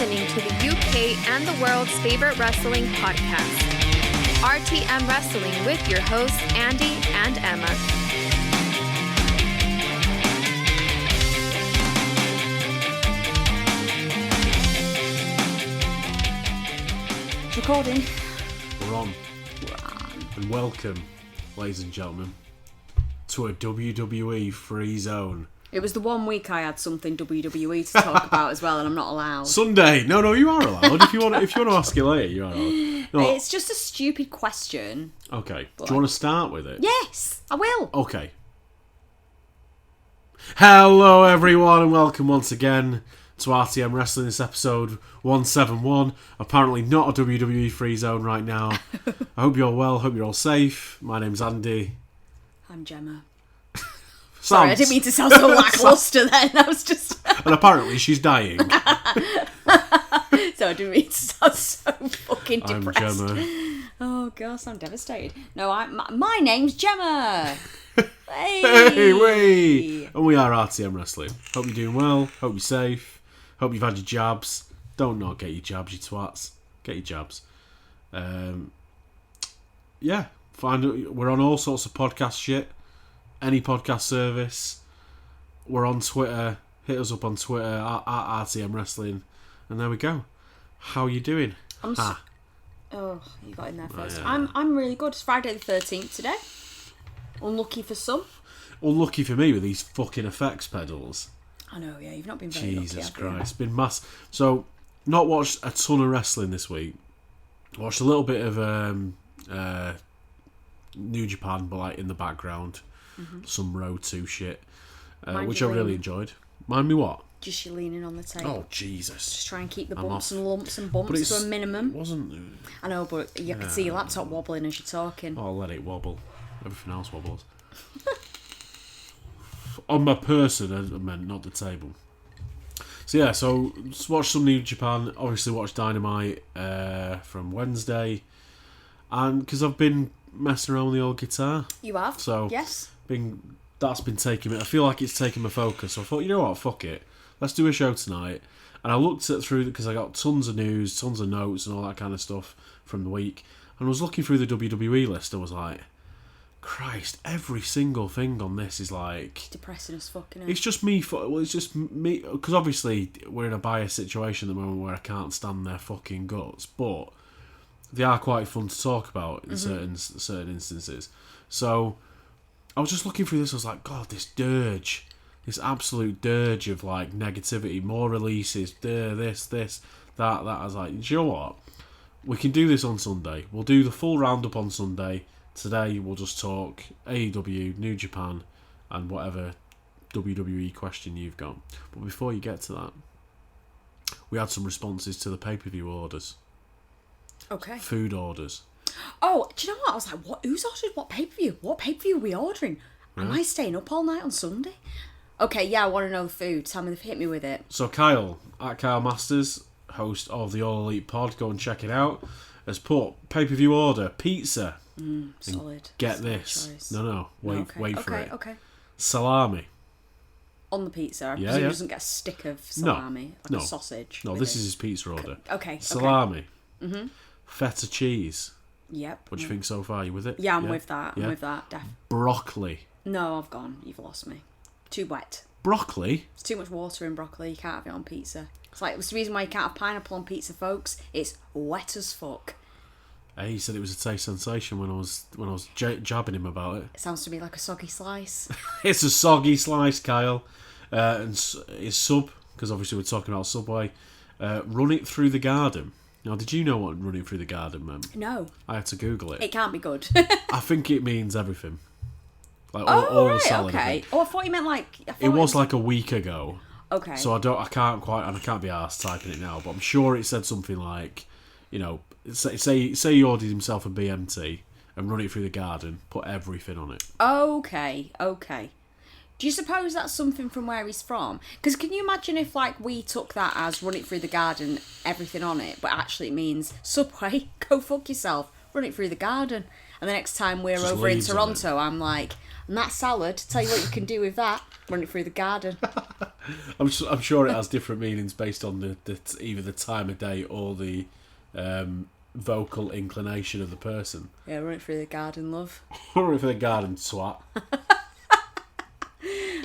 listening to the UK and the world's favorite wrestling podcast, RTM Wrestling, with your hosts, Andy and Emma. It's recording. We're on. And welcome, ladies and gentlemen, to a WWE free zone. It was the one week I had something WWE to talk about as well, and I'm not allowed. Sunday. No, you are allowed. If you want to ask it later, you are allowed. No. It's just a stupid question. Okay. Do you want to start with it? Yes, I will. Okay. Hello, everyone, and welcome once again to RTM Wrestling. This episode 171. Apparently not a WWE free zone right now. I hope you're well. Hope you're all safe. My name's Andy. I'm Gemma. Sorry, I didn't mean to sound so lackluster then. I was just... And apparently she's dying. So I didn't mean to sound so fucking depressed. I'm Gemma. Oh, gosh, I'm devastated. No, my name's Gemma. Hey, way! And we are RTM Wrestling. Hope you're doing well. Hope you're safe. Hope you've had your jabs. Don't not get your jabs, you twats. Get your jabs. Yeah, we're on all sorts of podcast shit. Any podcast service. We're on Twitter. Hit us up on Twitter at RTM Wrestling. And there we go. How are you doing? Oh, you got in there first. Yeah. I'm really good. It's Friday the 13th today. Unlucky for some. Unlucky for me with these fucking effects pedals. I know, yeah. You've not been very lucky. Jesus Christ. Been mass. So, not watched a ton of wrestling this week. Watched a little bit of New Japan, but like in the background. Mm-hmm. Some Road 2 shit. Which I really enjoyed. Mind me what? Just you leaning on the table. Oh, Jesus. Just try and keep the bumps and lumps and bumps to a minimum. It wasn't... I know, but you can see your laptop wobbling as you're talking. Oh, I'll let it wobble. Everything else wobbles. On my person, I meant, not the table. So yeah, just watched some New Japan. Obviously watched Dynamite from Wednesday. And because I've been messing around with the old guitar. You have? So yes. That's been taking me... I feel like it's taken my focus. So I thought, you know what, fuck it. Let's do a show tonight. And I looked through, because I got tons of news, tons of notes and all that kind of stuff from the week. And I was looking through the WWE list. I was like, Christ, every single thing on this is like... depressing as fuck, isn't it? It's just me... Well, it's just me... Because obviously we're in a biased situation at the moment where I can't stand their fucking guts. But they are quite fun to talk about in certain instances. So I was just looking through this. I was like, God, this dirge... This absolute dirge of like negativity, more releases, this, that. I was like, do you know what? We can do this on Sunday. We'll do the full roundup on Sunday. Today we'll just talk AEW, New Japan, and whatever WWE question you've got. But before you get to that, we had some responses to the pay-per-view orders. Okay. Food orders. Oh, do you know what? I was like, what? Who's ordered what pay-per-view? What pay-per-view are we ordering? Am I staying up all night on Sunday? Okay, yeah, I want to know the food. Tell me, hit me with it. So Kyle, at Kyle Masters, host of the All Elite Pod, go and check it out, has put pay-per-view order, pizza. Solid. Get solid this. choice. No, wait for it. Okay. Salami. On the pizza. I Yeah, presume yeah. he doesn't get a stick of salami, like a sausage. No, this is his pizza order. Okay. Salami. Mm-hmm. Feta cheese. Yep. What do you think so far? You with it? Yeah, I'm with that. Yeah? I'm with that. Broccoli. No, I've gone. You've lost me. Too wet. Broccoli? There's too much water in broccoli. You can't have it on pizza. It's the reason why you can't have pineapple on pizza, folks. It's wet as fuck. He said it was a taste sensation when I was jabbing him about it. It sounds to me like a soggy slice. It's a soggy slice, Kyle. And his sub, because obviously we're talking about Subway, run it through the garden. Now, did you know what running through the garden meant? No. I had to Google it. It can't be good. I think it means everything. Like all the right, salad. okay. Oh, I thought you meant like... It was like a week ago. Okay. So I can't be arsed typing it now, but I'm sure it said something like, you know, say he ordered himself a BMT and run it through the garden, put everything on it. Okay. Do you suppose that's something from where he's from? Because can you imagine if like we took that as run it through the garden, everything on it, but actually it means Subway, go fuck yourself, run it through the garden. And the next time we're Just over in leaves on Toronto, I'm like, and that salad, tell you what you can do with that. Run it through the garden. I'm sure it has different meanings based on the either the time of day or the vocal inclination of the person. Yeah, run it through the garden, love. Run it for the garden, swat.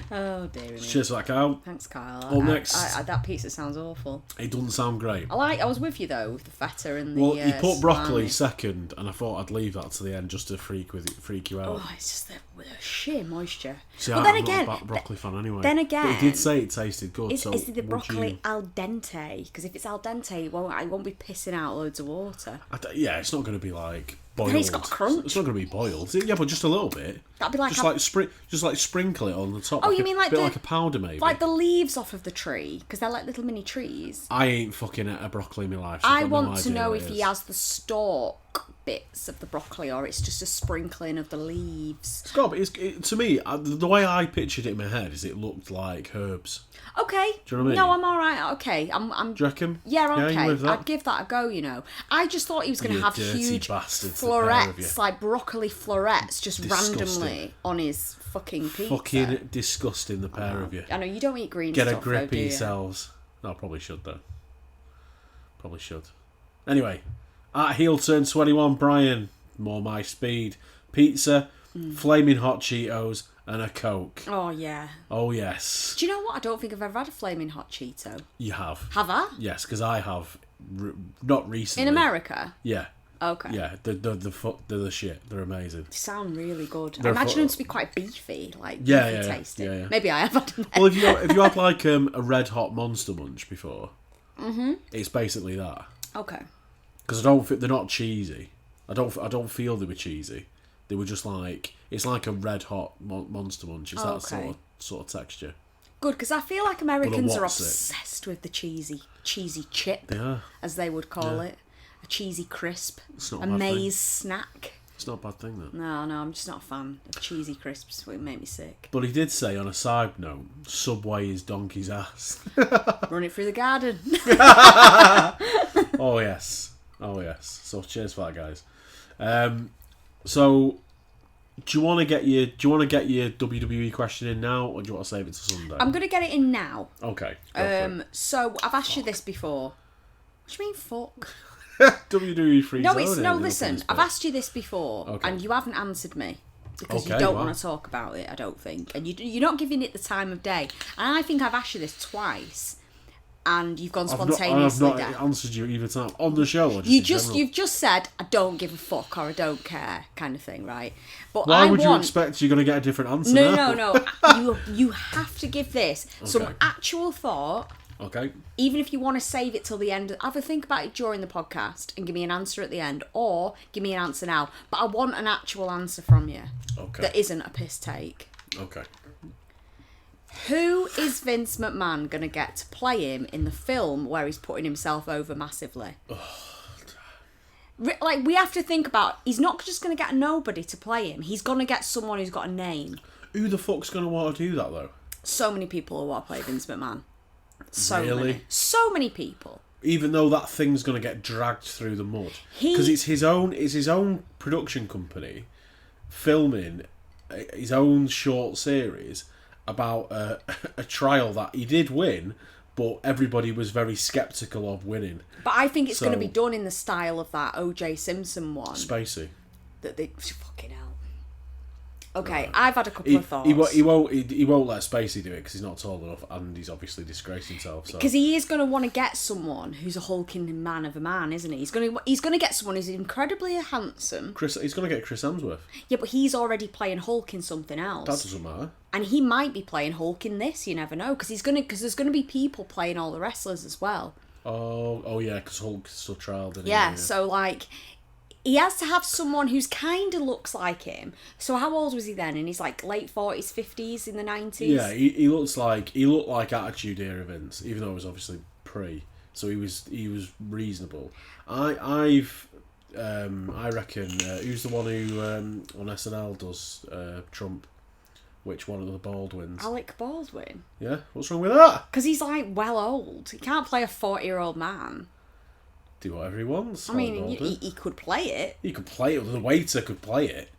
Oh, dear me. Cheers for that, Kyle. Thanks, Kyle. Next. That pizza sounds awful. It doesn't sound great. I was with you, though, with the feta and the Well, you put broccoli salami. second, and I thought I'd leave that to the end just to freak you out. Oh, it's just the sheer moisture. See, Well, I'm then again, not a broccoli fan anyway. then again, but he did say it tasted good. Is the would broccoli you- al dente? Because if it's al dente, I won't be pissing out loads of water. Yeah, it's not going to be like boiled. Then it's got a crunch. It's not going to be boiled. Yeah, but just a little bit. That'd be like just like sprinkle it on the top. Oh, you mean like bit the- like a powder maybe? like the leaves off of the tree, because they're like little mini trees. I ain't fucking at a broccoli in my life. So I've I got no want to idea know what if it he is. has the stalk bits of the broccoli or it's just a sprinkling of the leaves. Scott, to me, the way I pictured it in my head is it looked like herbs. Okay. Do you know what I mean? No, I'm all right. Okay, I'm. Do you reckon? Yeah, okay. you with that? I'd give that a go. You know, I just thought he was going to You have dirty huge bastards, the pair of florets, you. like broccoli florets, just Disgusting. randomly on his fucking pizza. Fucking disgusting, the pair of you. I know you don't eat green Get stuff. a grip though, of do you? yourselves. No, I probably should though. Probably should. Anyway, at heel turn 21, Brian, more my speed. Pizza, flaming hot Cheetos, and a Coke. Oh yeah. Oh yes, Do you know what? I don't think I've ever had a flaming hot Cheeto. you have. Have I? Yes, because I have. Not recently. In America? Yeah. Okay. Yeah, they're the shit. They're amazing. They sound really good. They're I imagine fu- them to be quite beefy, like Yeah, beefy yeah, tasting. yeah. Maybe I have had them. Well, if you had like a red hot Monster Munch before, it's basically that. Okay. Because I don't think they're not cheesy. I don't feel they were cheesy. They were just like it's like a red hot Monster Munch. It's that Okay. sort of texture. Good, because I feel like Americans are what's it? obsessed with the cheesy chip, They are. as they would call it. A cheesy crisp. It's not a a bad thing. maize snack. It's not a bad thing, that. No, I'm just not a fan of cheesy crisps. It would make me sick. But he did say, on a side note, Subway is donkey's ass. Run it through the garden. Oh yes. So cheers for that, guys. So do you want to get your WWE question in now, or do you want to save it to Sunday? I'm going to get it in now. Okay. Go for it. So I've asked you this before. What do you mean, fuck? WWE free No, zone. it's ain't no. it, Listen, up in this I've bit? asked you this before, Okay. and you haven't answered me because you Okay, don't wow. want to talk about it. I don't think, and you're not giving it the time of day. And I think I've asked you this twice, and you've gone I've spontaneously not down. answered you either time on the show. Or just in general? You've just said I don't give a fuck or I don't care kind of thing, right? But Why I would you want... expect you're going to get a different answer? No, now? no. you have to give this some Okay. actual thought. Okay. Even if you want to save it till the end, have a think about it during the podcast and give me an answer at the end, or give me an answer now. But I want an actual answer from you Okay. that isn't a piss take. Okay. Who is Vince McMahon going to get to play him in the film where he's putting himself over massively? Like, we have to think about, he's not just going to get a nobody to play him. He's going to get someone who's got a name. Who the fuck's going to want to do that though? So many people who want to play Vince McMahon. So Really? many. So many people. Even though that thing's going to get dragged through the mud, He- because it's his own production company filming his own short series about a trial that he did win, but everybody was very sceptical of winning. But I think it's going to So- be done in the style of that O.J. Simpson one. Spacey. That they fucking hell. Okay, I've had a couple He of thoughts. won't let Spacey do it because he's not tall enough and he's obviously disgraced himself. So. Because he is going to want to get someone who's a hulking man of a man, isn't he? He's going to get someone who's incredibly handsome. He's going to get Chris Hemsworth. Yeah, but he's already playing Hulk in something else. That doesn't matter. And he might be playing Hulk in this. You never know, because there's going to be people playing all the wrestlers as well. Oh yeah, because Hulk's still trial, didn't he? Yeah, so like, he has to have someone who's kind of looks like him. So how old was he then? In his like late 40s, 50s, in the 90s? Yeah, he looked like Attitude Era Vince, even though it was obviously pre. So he was reasonable. I reckon who's the one who on SNL does Trump? Which one of the Baldwins? Alec Baldwin. Yeah, what's wrong with that? Because he's like well old. He can't play a 40-year-old man. do whatever he wants. I mean, he could play it. He could play it. The waiter could play it.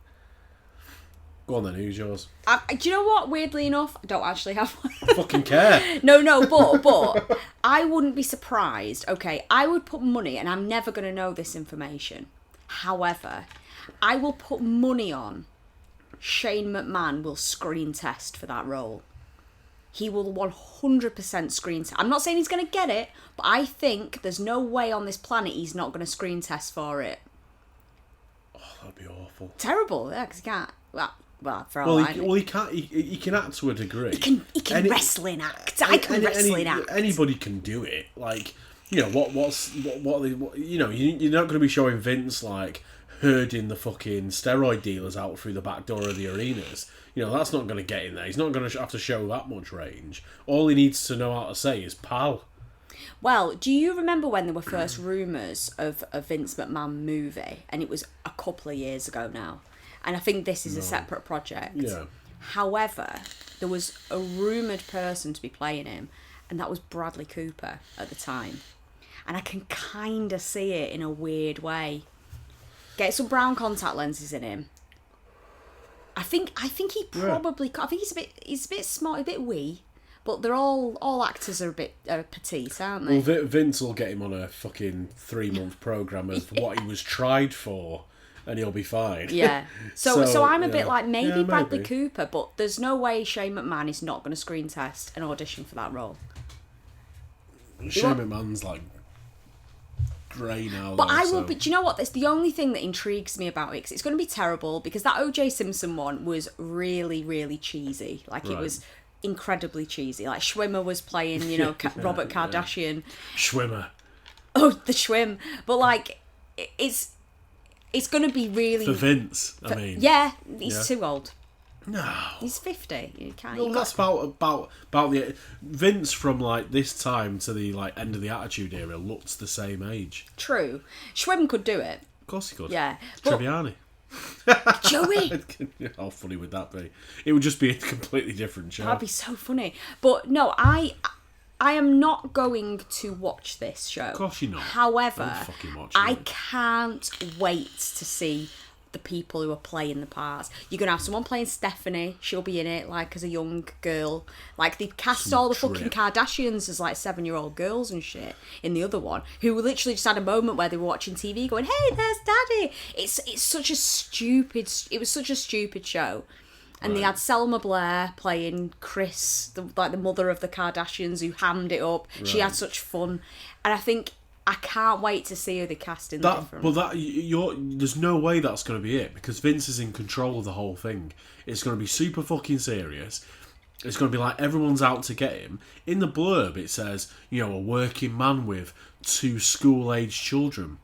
Go on then, who's yours? Do you know what? Weirdly enough, I don't actually have one. Fucking care. No, but I wouldn't be surprised. Okay, I would put money, and I'm never going to know this information. However, I will put money on Shane McMahon will screen test for that role. He will 100% screen test. I'm not saying he's going to get it, but I think there's no way on this planet he's not going to screen test for it. Oh, that'd be awful. Terrible, yeah, because he can't. Well, for all I know. Well, he can't. He can act to a degree. He can wrestling act. I can wrestling act. Anybody can do it. Like, you know, you know, you're not going to be showing Vince like herding the fucking steroid dealers out through the back door of the arenas. You know, that's not going to get in there. He's not going to have to show that much range. All he needs to know how to say is "pal." Well, do you remember when there were first rumours of a Vince McMahon movie? And it was a couple of years ago now. And I think this is a separate project. Yeah. However, there was a rumoured person to be playing him, and that was Bradley Cooper at the time. And I can kind of see it in a weird way. Get some brown contact lenses in him. I think he probably. Yeah. I think he's a bit smart, a bit wee. But they're all actors are a bit petite, aren't they? Well, Vince will get him on a fucking 3-month programme of what he was tried for. And he'll be fine. Yeah. So I'm a bit like, maybe Bradley Cooper, but there's no way Shane McMahon is not going to screen test and audition for that role. Shane McMahon's like grey now. But I will. But do you know what? That's the only thing that intrigues me about it. Cause it's going to be terrible because that O.J. Simpson one was really, really cheesy. Like it was incredibly cheesy. Like Schwimmer was playing, you know, Robert Kardashian. Schwimmer. Oh, the Schwim. But like, it's going to be really... For Vince, I mean. Yeah, he's too old. No. He's 50. You can't... No, that's about the... Vince from, like, this time to the, like, end of the Attitude Era looks the same age. True. Schwim could do it. Of course he could. Yeah. Tribbiani. Joey! How funny would that be? It would just be a completely different show. That'd be so funny. But, no, I am not going to watch this show. Of course you're not. However, I it. can't wait to see the people who are playing the parts. You're going to have someone playing Stephanie. She'll be in it, like, as a young girl. Like, they've cast all the fucking Kardashians as, like, 7-year-old girls and shit in the other one, who literally just had a moment where they were watching TV going, hey, there's Daddy. It's such a stupid... It was such a stupid show. And they had Selma Blair playing Chris, the mother of the Kardashians, who hammed it up. Right. She had such fun. And I think I can't wait to see who they cast in different. But there's no way that's going to be it, because Vince is in control of the whole thing. It's going to be super fucking serious. It's going to be like everyone's out to get him. In the blurb, it says, you know, a working man with 2 school-aged children.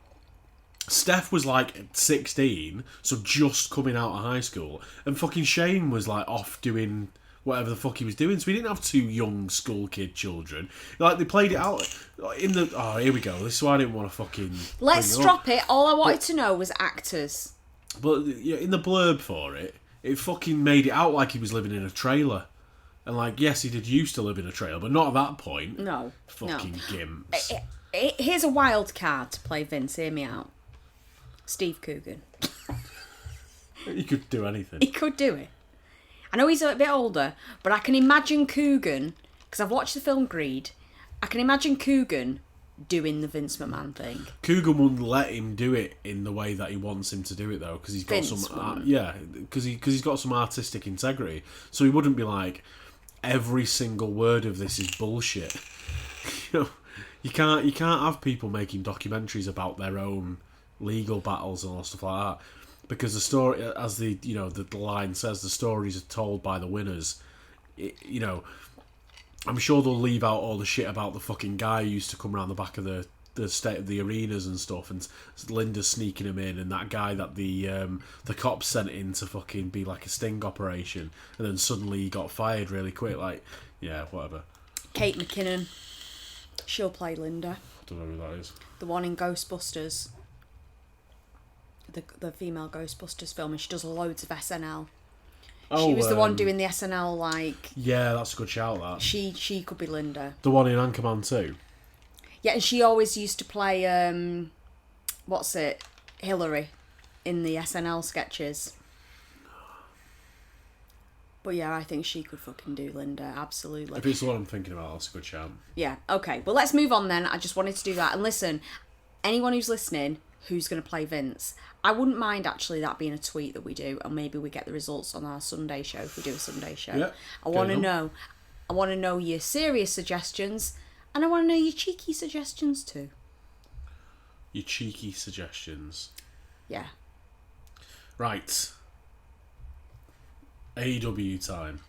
Steph was like 16, so just coming out of high school, and fucking Shane was like off doing whatever the fuck he was doing. So we didn't have 2 young school kid children. Like, they played it out in the... Oh, here we go. This is why I didn't want to fucking... Let's drop it. All I wanted to know was actors. But in the blurb for it, it fucking made it out like he was living in a trailer. And like, yes, he did used to live in a trailer, but not at that point. No. Fucking gimps. Here's a wild card to play Vince. Hear me out. Steve Coogan. He could do anything. He could do it. I know he's a bit older, but I can imagine Coogan, because I've watched the film Greed, I can imagine Coogan doing the Vince McMahon thing. Coogan wouldn't let him do it in the way that he wants him to do it, though, because he's got because he's got some artistic integrity. So he wouldn't be like, every single word of this is bullshit. You know, you can't have people making documentaries about their own legal battles and all stuff like that, because the story, as the line says, the stories are told by the winners. You know, I'm sure they'll leave out all the shit about the fucking guy who used to come around the back of the state of the arenas and stuff, and Linda sneaking him in, and that guy that the cops sent in to fucking be like a sting operation, and then suddenly he got fired really quick. Like, yeah, whatever. Kate McKinnon, she'll play Linda. I don't know who that is. The one in Ghostbusters. The female Ghostbusters film, and she does loads of SNL. She was the one doing the SNL, like... Yeah, that's a good shout, that. She could be Linda. The one in Anchorman 2? Yeah, and she always used to play, Hillary in the SNL sketches. But yeah, I think she could fucking do Linda, absolutely. If it's the one I'm thinking about, that's a good shout. Yeah, okay. Well, let's move on then. I just wanted to do that. And listen, anyone who's listening who's going to play Vince, I wouldn't mind actually that being a tweet that we do, and maybe we get the results on our Sunday show if we do a Sunday show. Yeah, I want to know your serious suggestions, and I want to know your cheeky suggestions too. Your cheeky suggestions. Yeah. Right. AEW time.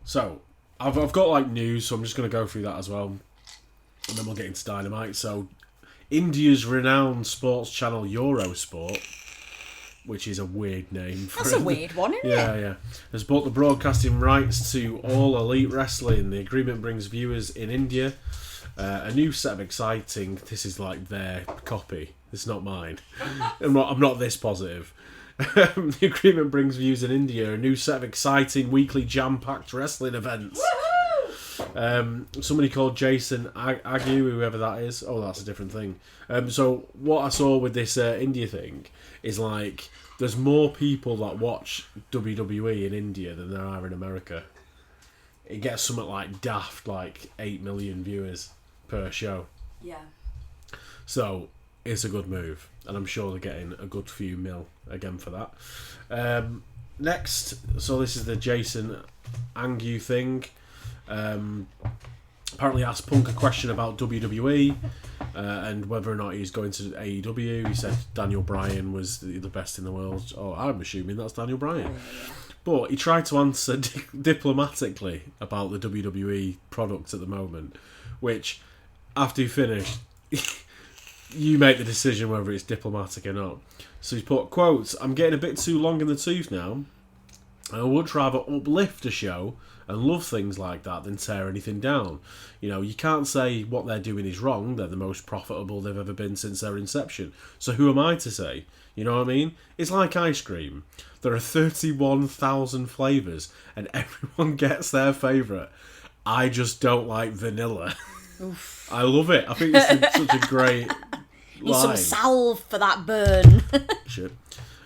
So, I've got like news, so I'm just going to go through that as well. And then we'll get into Dynamite. So, India's renowned sports channel Eurosport, which is a weird name. That's a weird one, isn't it? Yeah. Has bought the broadcasting rights to All Elite Wrestling. The agreement brings viewers in India a new set of exciting... This is like their copy. It's not mine. I'm not this positive. The agreement brings viewers in India a new set of exciting weekly jam-packed wrestling events. Somebody called Jason Agu, whoever that is. Oh, that's a different thing. So what I saw with this India thing is like there's more people that watch WWE in India than there are in America. It gets something like daft, like 8 million viewers per show. Yeah. So it's a good move, and I'm sure they're getting a good few mil again for that. Next, so this is the Jason Angu thing. Apparently asked Punk a question about WWE and whether or not he's going to AEW. He said Daniel Bryan was the best in the world. Oh, I'm assuming that's Daniel Bryan. But he tried to answer diplomatically about the WWE product at the moment, which, after he finished, you make the decision whether it's diplomatic or not. So he's put, quotes, "I'm getting a bit too long in the tooth now. I would rather uplift a show and love things like that than tear anything down. You know, you can't say what they're doing is wrong. They're the most profitable they've ever been since their inception. So who am I to say? You know what I mean? It's like ice cream. There are 31,000 flavours and everyone gets their favourite. I just don't like vanilla." Oof. I love it. I think it's such a great Need line. some salve for that burn. Shit.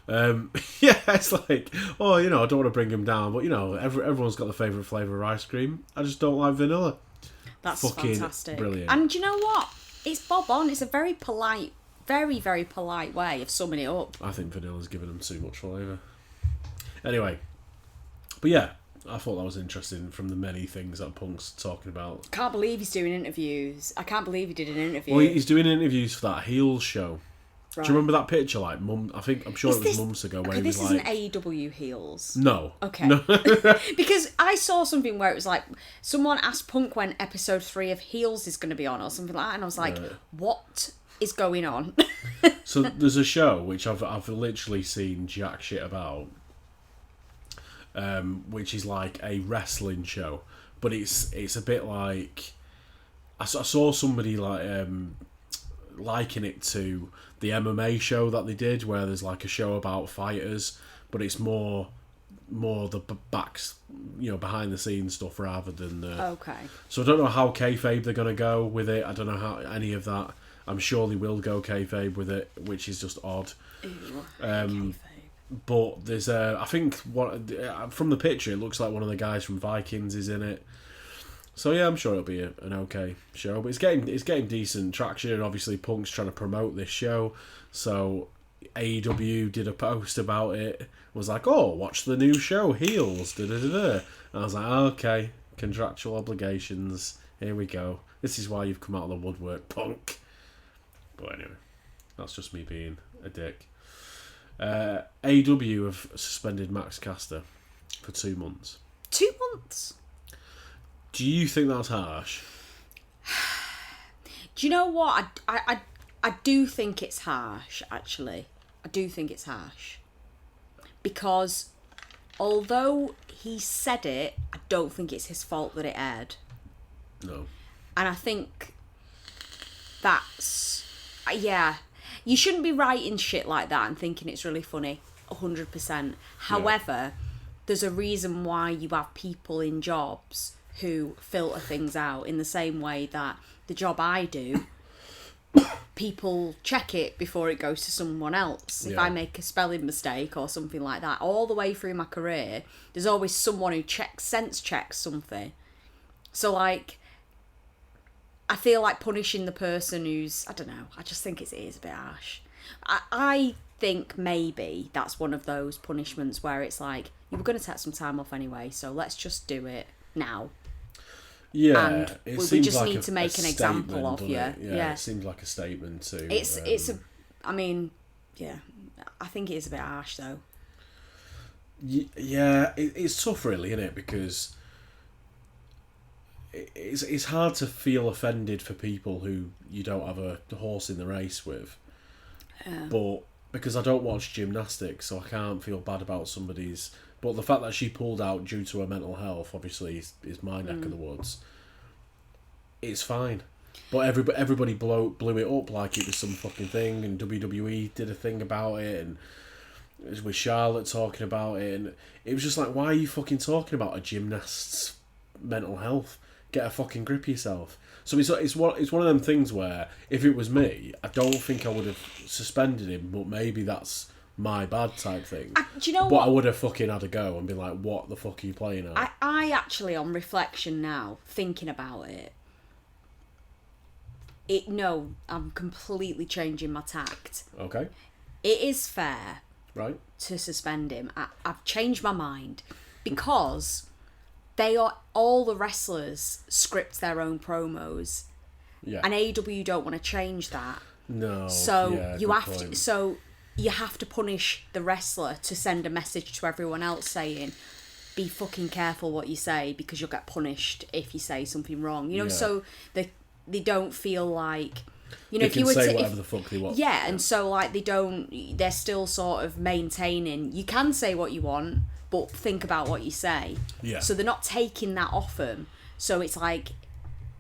Yeah, it's like, oh, you know, I don't want to bring him down, but, you know, everyone's got their favourite flavour of ice cream. I just don't like vanilla. That's fucking fantastic. Brilliant. And do you know what? It's bob on. It's a very polite, very, very polite way of summing it up. I think vanilla's given them too much flavour. Anyway, but yeah, I thought that was interesting from the many things that Punk's talking about. Can't believe he's doing interviews. I can't believe he did an interview. Well, he's doing interviews for that Heels show. Right. Do you remember that picture? Like, I'm sure it was months ago. Where he was this like, isn't AEW Heels. No. Okay. No. Because I saw something where it was like someone asked Punk when episode 3 of Heels is going to be on or something like that, and I was like, what is going on? So there's a show which I've literally seen jack shit about, which is like a wrestling show, but it's a bit like I saw somebody like liken it to the MMA show that they did, where there's like a show about fighters, but it's more the backs, you know, behind the scenes stuff rather than okay. So I don't know how kayfabe they're gonna go with it. I don't know how any of that. I'm sure they will go kayfabe with it, which is just odd. Ew, But there's I think from the picture it looks like one of the guys from Vikings is in it. So yeah, I'm sure it'll be an okay show, but it's getting decent traction, and obviously Punk's trying to promote this show. So AEW did a post about it, was like, "Oh, watch the new show, Heels." Da da da da. And I was like, "Okay, contractual obligations. Here we go. This is why you've come out of the woodwork, Punk." But anyway, that's just me being a dick. AEW have suspended Max Caster for 2 months. 2 months? Do you think that's harsh? Do you know what? I do think it's harsh, actually. I do think it's harsh. Because although he said it, I don't think it's his fault that it aired. No. And I think that's... Yeah. You shouldn't be writing shit like that and thinking it's really funny. 100%. However, there's a reason why you have people in jobs who filter things out in the same way that the job I do, people check it before it goes to someone else. If I make a spelling mistake or something like that, all the way through my career, there's always someone who sense checks something. So, like, I feel like punishing the person who's, I don't know, I just think it is a bit harsh. I think maybe that's one of those punishments where it's like, you were going to take some time off anyway, so let's just do it now. Yeah, and it we seems just like need to make an example of you. Yeah, it seems like a statement too. I mean, yeah, I think it is a bit harsh though. Yeah, it's tough really, isn't it? Because it's hard to feel offended for people who you don't have a horse in the race with. But because I don't watch gymnastics, so I can't feel bad about somebody's. But the fact that she pulled out due to her mental health, obviously, is my neck of the woods. It's fine. But everybody blew it up like it was some fucking thing, and WWE did a thing about it, and it was with Charlotte talking about it, and it was just like, why are you fucking talking about a gymnast's mental health? Get a fucking grip of yourself. So it's one of them things where, if it was me, I don't think I would have suspended him, but maybe that's my bad type thing. Do you know what? But I would have fucking had a go and been like, what the fuck are you playing at? I actually, on reflection now, thinking about it, no, I'm completely changing my tact. Okay. It is fair, right, to suspend him. I've changed my mind because all the wrestlers script their own promos. Yeah. And AEW don't want to change that. No. So you have to punish the wrestler to send a message to everyone else saying, be fucking careful what you say because you'll get punished if you say something wrong. You know, so they don't feel like, you know, they if can you were say to, whatever the fuck they want. Yeah, and so like they're still sort of maintaining, you can say what you want, but think about what you say. Yeah. So they're not taking that off them. So it's like,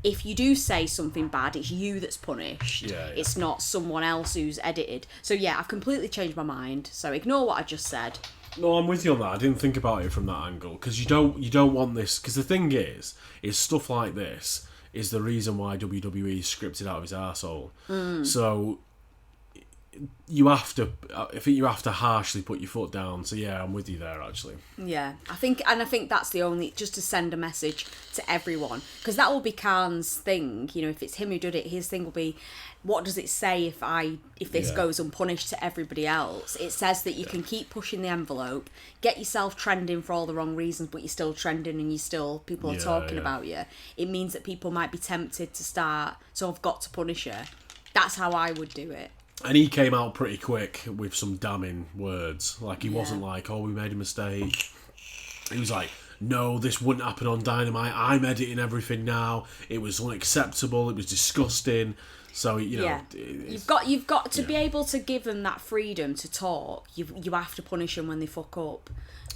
if you do say something bad, it's you that's punished. Yeah. It's not someone else who's edited. So yeah, I've completely changed my mind. So ignore what I just said. No, I'm with you on that. I didn't think about it from that angle because you don't want this. Because the thing is stuff like this is the reason why WWE scripted out of his arsehole. So you have to, I think you have to harshly put your foot down. So yeah, I'm with you there actually. Yeah, I think that's the only, just to send a message to everyone, because that will be Khan's thing. You know, if it's him who did it, his thing will be, what does it say if this goes unpunished to everybody else? It says that you can keep pushing the envelope, get yourself trending for all the wrong reasons, but you're still trending and people are talking about you. It means that people might be tempted to start, so I've got to punish her. That's how I would do it. And he came out pretty quick with some damning words. Like, he wasn't like, oh, we made a mistake. He was like, no, this wouldn't happen on Dynamite. I'm editing everything now. It was unacceptable. It was disgusting. So, you know... You've got to be able to give them that freedom to talk. You have to punish them when they fuck up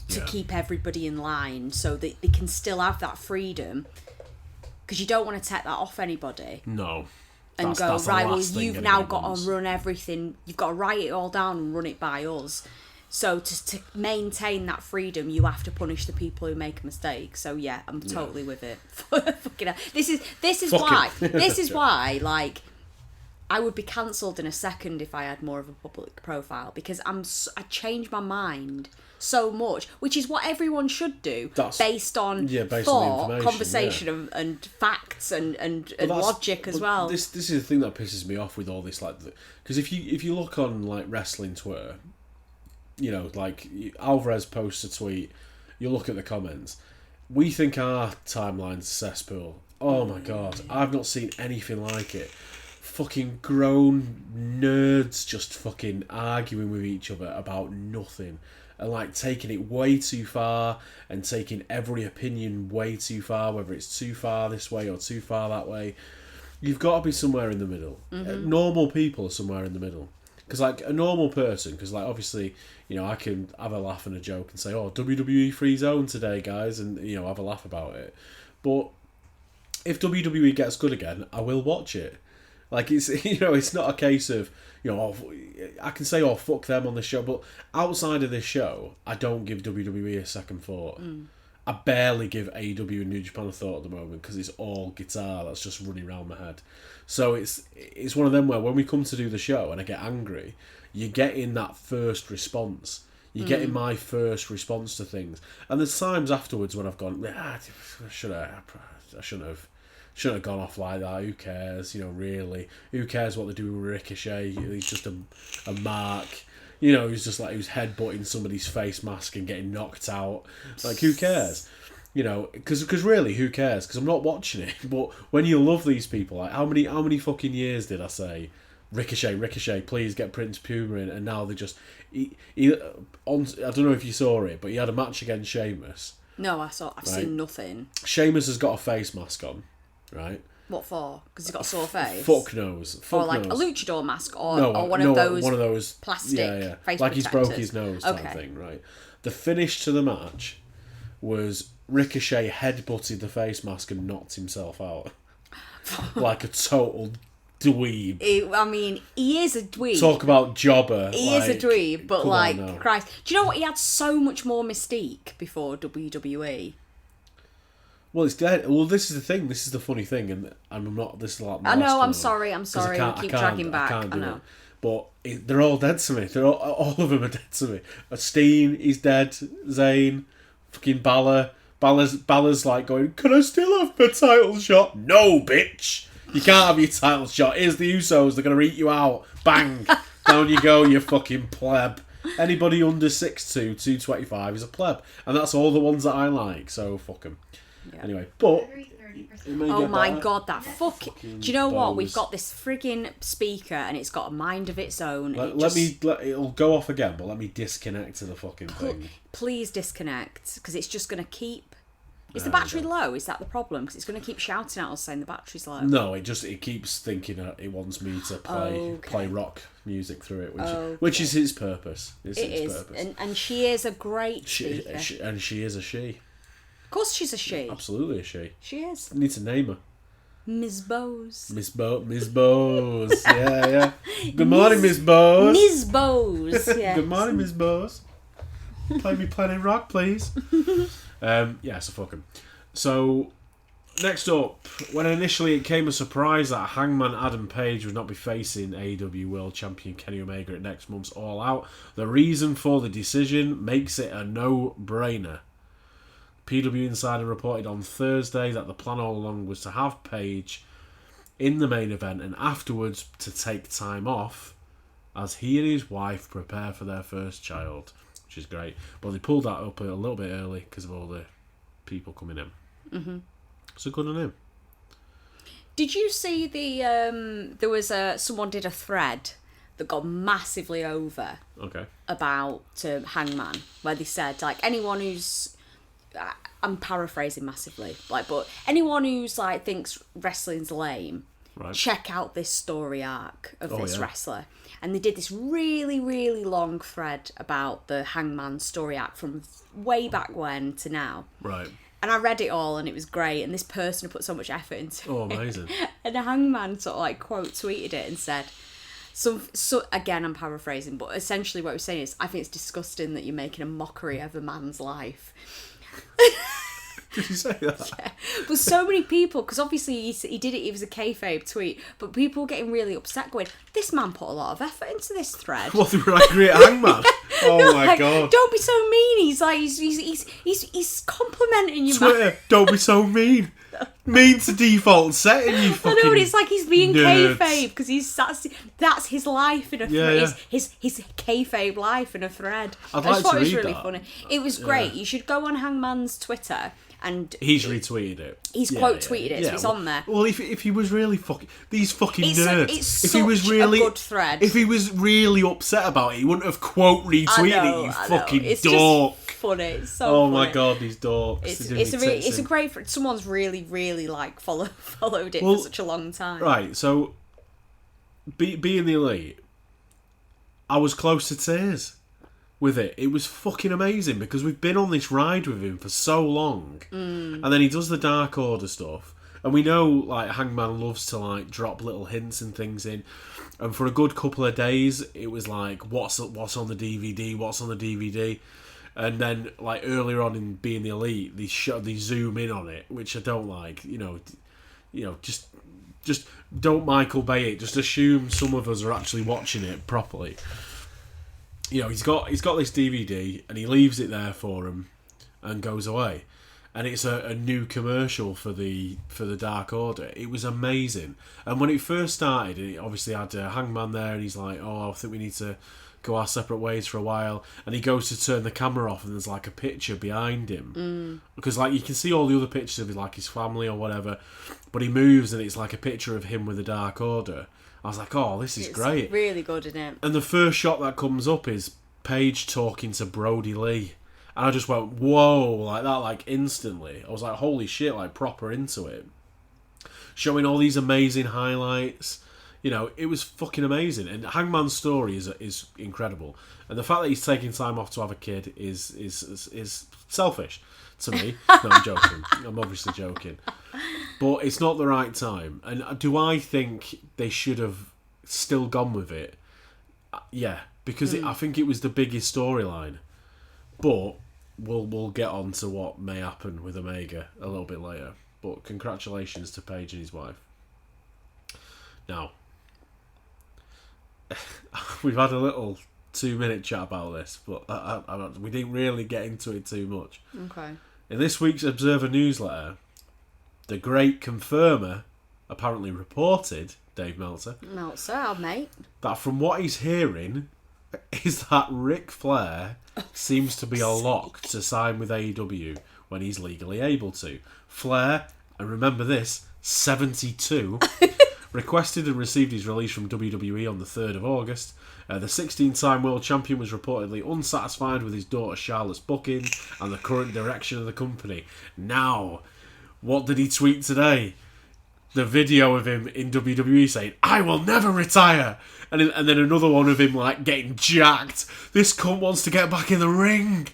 to keep everybody in line so that they can still have that freedom. Because you don't want to take that off anybody. No. And that's right, well, you've now got to run everything. You've got to write it all down and run it by us. So to maintain that freedom, you have to punish the people who make a mistake. So yeah, I'm totally with it. Fucking hell. This is why, like, I would be cancelled in a second if I had more of a public profile, because I changed my mind so much, which is what everyone should do, based on thought, conversation, and facts and logic as well. This is the thing that pisses me off with all this, like, because if you look on like wrestling Twitter, you know, like Alvarez posts a tweet, you look at the comments. We think our timeline's a cesspool. Oh my god, I've not seen anything like it. Fucking grown nerds just fucking arguing with each other about nothing. And like taking it way too far and taking every opinion way too far, whether it's too far this way or too far that way. You've got to be somewhere in the middle. Normal people are somewhere in the middle. Because like a normal person, because like obviously, you know, I can have a laugh and a joke and say, oh, WWE free zone today, guys, and, you know, have a laugh about it. But if WWE gets good again, I will watch it. Like, it's, you know, it's not a case of, you know, I can say, oh, fuck them on the show, but outside of this show, I don't give WWE a second thought. I barely give AEW and New Japan a thought at the moment because it's all guitar that's just running around my head. So it's one of them where when we come to do the show and I get angry, you're getting that first response. You're getting my first response to things. And there's times afterwards when I've gone, I shouldn't have gone off like that. Who cares? Really? Who cares what they do with Ricochet? He's just a mark. He's just like, he was headbutting somebody's face mask and getting knocked out. Like, who cares? Because really, who cares? Because I'm not watching it. But when you love these people, like, how many fucking years did I say, Ricochet, please get Prince Puma in, and now they just... I don't know if you saw it, but he had a match against Sheamus. No, I've seen nothing. Sheamus has got a face mask on, right? What for? Because he's got a sore face? Fuck knows. Or like a luchador mask, or one of those plastic face like protectors. He's broke his nose type thing, right? The finish to the match was Ricochet headbutted the face mask and knocked himself out. Like a total dweeb. He is a dweeb. Talk about jobber. He is a dweeb, but Christ. Do you know what? He had so much more mystique before WWE. Well, it's dead. Well, this is the thing. This is the funny thing, and I'm not. This is like. I know. I'm sorry. We keep dragging back. I know. But they're all dead to me. They're all of them are dead to me. Steen, he's dead. Zayn, fucking Balor. Balor's like going, can I still have my title shot? No, bitch. You can't have your title shot. Here's the Usos. They're gonna eat you out. Bang. Down you go, you fucking pleb. Anybody under 6'2", 225 is a pleb, and that's all the ones that I like. So fuck them. Yeah. Anyway, but oh my god, that fucking do you know what? We've got this frigging speaker and it's got a mind of its own. It'll go off again, but let me disconnect to the fucking thing. Please disconnect, because it's just going to keep. Is the battery low? Is that the problem? Because it's going to keep shouting at us saying the battery's low. No, it keeps thinking it wants me to play rock music through it, which is its purpose. It is, purpose. And she is a great speaker. She is a she. Of course she's a she. Absolutely a she. She is. I need to name her. Ms. Bose. Miss Bose. Yeah. Good morning, Miss Bose. Ms. Bose, yes. Good morning, Miss Bose. Play me Planet Rock, please. So fuck him. So, next up, when initially it came a surprise that Hangman Adam Page would not be facing AEW World Champion Kenny Omega at next month's All Out, the reason for the decision makes it a no-brainer. PW Insider reported on Thursday that the plan all along was to have Page in the main event and afterwards to take time off as he and his wife prepare for their first child, which is great. But they pulled that up a little bit early because of all the people coming in. Mm-hmm. So good on him. Did you see there was someone did a thread that got massively over about Hangman, where they said, like, anyone who's... I'm paraphrasing massively, but anyone who's thinks wrestling's lame, check out this story arc of this wrestler. And they did this really, really long thread about the Hangman story arc from way back when to now. Right. And I read it all, and it was great. And this person put so much effort into it. Oh, amazing! And the Hangman sort of quote tweeted it and said, So again, I'm paraphrasing, but essentially what he was saying is, I think it's disgusting that you're making a mockery of a man's life. Did you say that? Yeah. But so many people, because obviously he did it, it was a kayfabe tweet, but people were getting really upset going, this man put a lot of effort into this thread. What, they were angry at Hangman? Oh my god. Don't be so mean. He's complimenting you, Twitter, man. Don't be so mean. Mean to default setting, you fucking I know, but it's like he's being nerds. kayfabe, because that's his life in a thread. His kayfabe life in a thread. I just thought it was read really that. funny. It was great. You should go on Hangman's Twitter. And he's retweeted it. He's quote tweeted it, so it's on there. Well, if he was really these fucking nerds, it's if he was really a good thread. If he was really upset about it, he wouldn't have quote retweeted it. You fucking it's dork. Just funny. It's so. Oh funny. my god, these dorks. It's a great. Someone's really followed it for such a long time. Right. So, being the elite, I was close to tears with it. It was fucking amazing because we've been on this ride with him for so long, and then he does the Dark Order stuff, and we know Hangman loves to drop little hints and things in, and for a good couple of days it was what's on the DVD, And then, like, earlier on in Being the Elite, they zoom in on it, which I don't like. Just don't Michael Bay it. Just assume some of us are actually watching it properly. He's got this DVD, and he leaves it there for him, and goes away. And it's a new commercial for the Dark Order. It was amazing. And when it first started, it obviously had Hangman there, and he's like, "Oh, I think we need to go our separate ways for a while." And he goes to turn the camera off, and there's like a picture behind him, because like you can see all the other pictures of like his family or whatever, but he moves, and it's like a picture of him with the Dark Order. I was like, "Oh, this is great." It's really good, isn't it? And the first shot that comes up is Paige talking to Brody Lee. And I just went, whoa, like that, like instantly. I was like, holy shit, like proper into it. Showing all these amazing highlights. It was fucking amazing. And Hangman's story is incredible. And the fact that he's taking time off to have a kid is selfish to me. No, I'm joking. I'm obviously joking. But it's not the right time. And do I think they should have still gone with it? Yeah, because I think it was the biggest storyline. But we'll get on to what may happen with Omega a little bit later. But congratulations to Paige and his wife. Now, we've had a little 2-minute chat about this, but we didn't really get into it too much. Okay. In this week's Observer newsletter, the great confirmer apparently reported, Dave Meltzer, mate, that from what he's hearing is that Ric Flair seems to be a lock to sign with AEW when he's legally able to. Flair, and remember this, 72, requested and received his release from WWE on the 3rd of August. The 16-time world champion was reportedly unsatisfied with his daughter Charlotte's booking and the current direction of the company. Now, what did he tweet today? The video of him in WWE saying, "I will never retire." And then another one of him like getting jacked. This cunt wants to get back in the ring.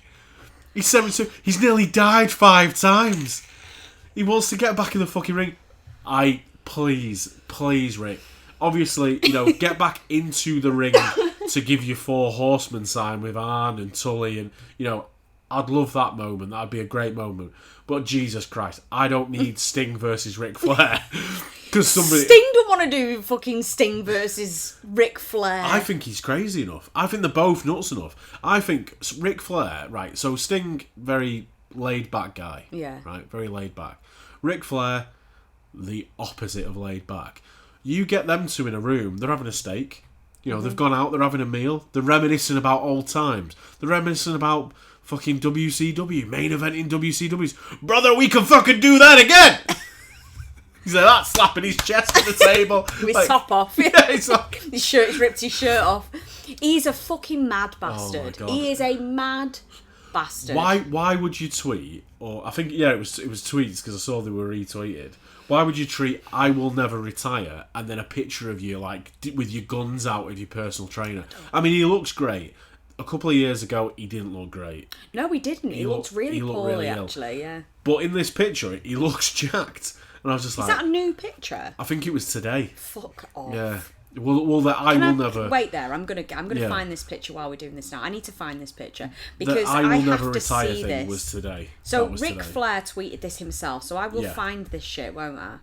He's 72. He's nearly died 5 times. He wants to get back in the fucking ring. Please, Rick. Obviously, get back into the ring to give you 4 Horsemen sign with Arn and Tully, and I'd love that moment. That'd be a great moment. But Jesus Christ, I don't need Sting versus Ric Flair. Because Sting don't want to do fucking Sting versus Ric Flair. I think he's crazy enough. I think they're both nuts enough. I think Ric Flair, right, so Sting, very laid back guy. Yeah. Right, very laid back. Ric Flair, the opposite of laid back. You get them two in a room, they're having a steak. They've gone out, they're having a meal. They're reminiscing about old times. They're reminiscing about fucking WCW, main event in WCW's. Brother, we can fucking do that again! He's like that, slapping his chest at the table. With his top off. Yeah, he's like... He's ripped his shirt off. He's a fucking mad bastard. Oh my God. He is a mad bastard. Why would you tweet, or I think, it was tweets, because I saw they were retweeted. Why would you tweet, "I will never retire," and then a picture of you, like, with your guns out with your personal trainer? I mean, he looks great. A couple of years ago, he didn't look great. No, he didn't. He looked really poorly, actually, yeah. But in this picture, he looks jacked. And I was just Is that a new picture? I think it was today. Fuck off. Yeah. Well, I will never... Wait there, I'm gonna find this picture while we're doing this now. I need to find this picture, because I have to see this. Was today. So Ric Flair tweeted this himself, so I will find this shit, won't I?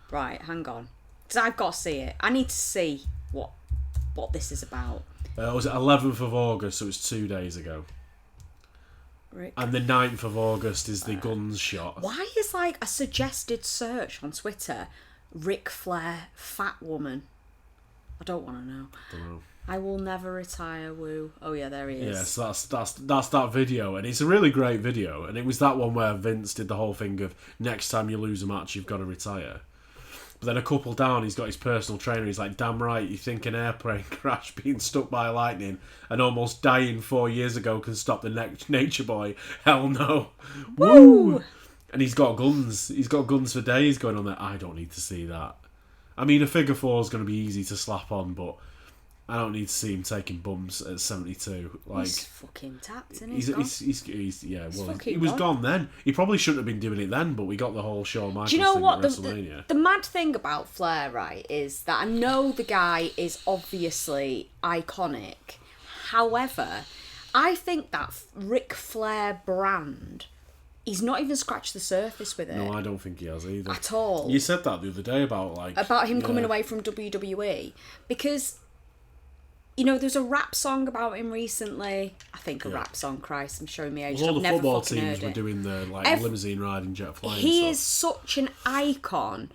Right, hang on. Because I've got to see it. I need to see what this is about. It was 11th of August, so it was 2 days ago. And the 9th of August is the guns shot. Why is like a suggested search on Twitter, Ric Flair, fat woman? I don't want to know. I will never retire, woo. Oh yeah, there he is. Yeah, so that's that video, and it's a really great video. And it was that one where Vince did the whole thing of, next time you lose a match, you've got to retire. But then a couple down, he's got his personal trainer. He's like, damn right, you think an airplane crash being struck by lightning and almost dying 4 years ago can stop the Nature Boy? Hell no. Woo! And he's got guns. He's got guns for days going on there. I don't need to see that. I mean, a figure 4 is going to be easy to slap on, but I don't need to see him taking bumps at 72. Like, he's fucking tapped, isn't he? He was gone then. He probably shouldn't have been doing it then, but we got the whole Shawn Michaels thing at WrestleMania. The mad thing about Flair, right, is that I know the guy is obviously iconic. However, I think that Ric Flair brand, he's not even scratched the surface with it. No, I don't think he has either. At all. You said that the other day about him coming away from WWE. Because, you know, there's a rap song about him recently. I think a rap song, Christ, I'm showing me age. Well, all I've the never football fucking teams heard were it. doing the limousine riding, jet flying. He is such an icon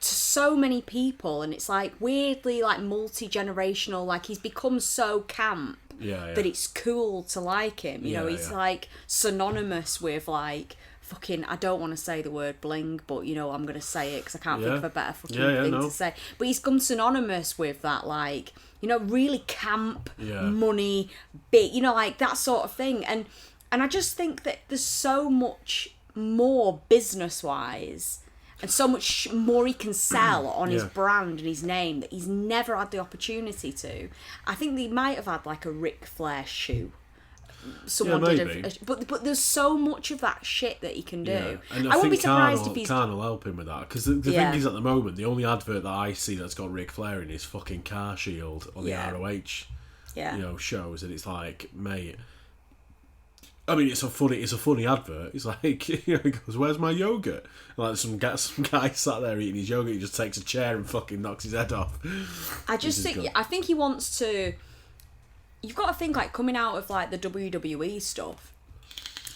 to so many people, and it's like weirdly like multi-generational. Like he's become so camp that it's cool to like him. You know, he's like synonymous with like fucking, I don't want to say the word bling, but you know I'm going to say it because I can't think of a better fucking thing to say. But he's come synonymous with that, like, you know, really camp, money, big, you know, like that sort of thing. And I just think that there's so much more business-wise and so much more he can sell on his brand and his name that he's never had the opportunity to. I think he might have had like a Ric Flair shoe. Someone did but there's so much of that shit that he can do. Yeah. And I wouldn't be surprised if he's... Khan will help him with that, because the thing is, at the moment, the only advert that I see that's got Ric Flair in is fucking Car Shield on the ROH shows, and it's like, mate, I mean, it's a funny advert. It's like, you know, he goes, "Where's my yogurt?" And like some guy sat there eating his yogurt. He just takes a chair and fucking knocks his head off. I think he wants to. You've got to think, like, coming out of like the WWE stuff,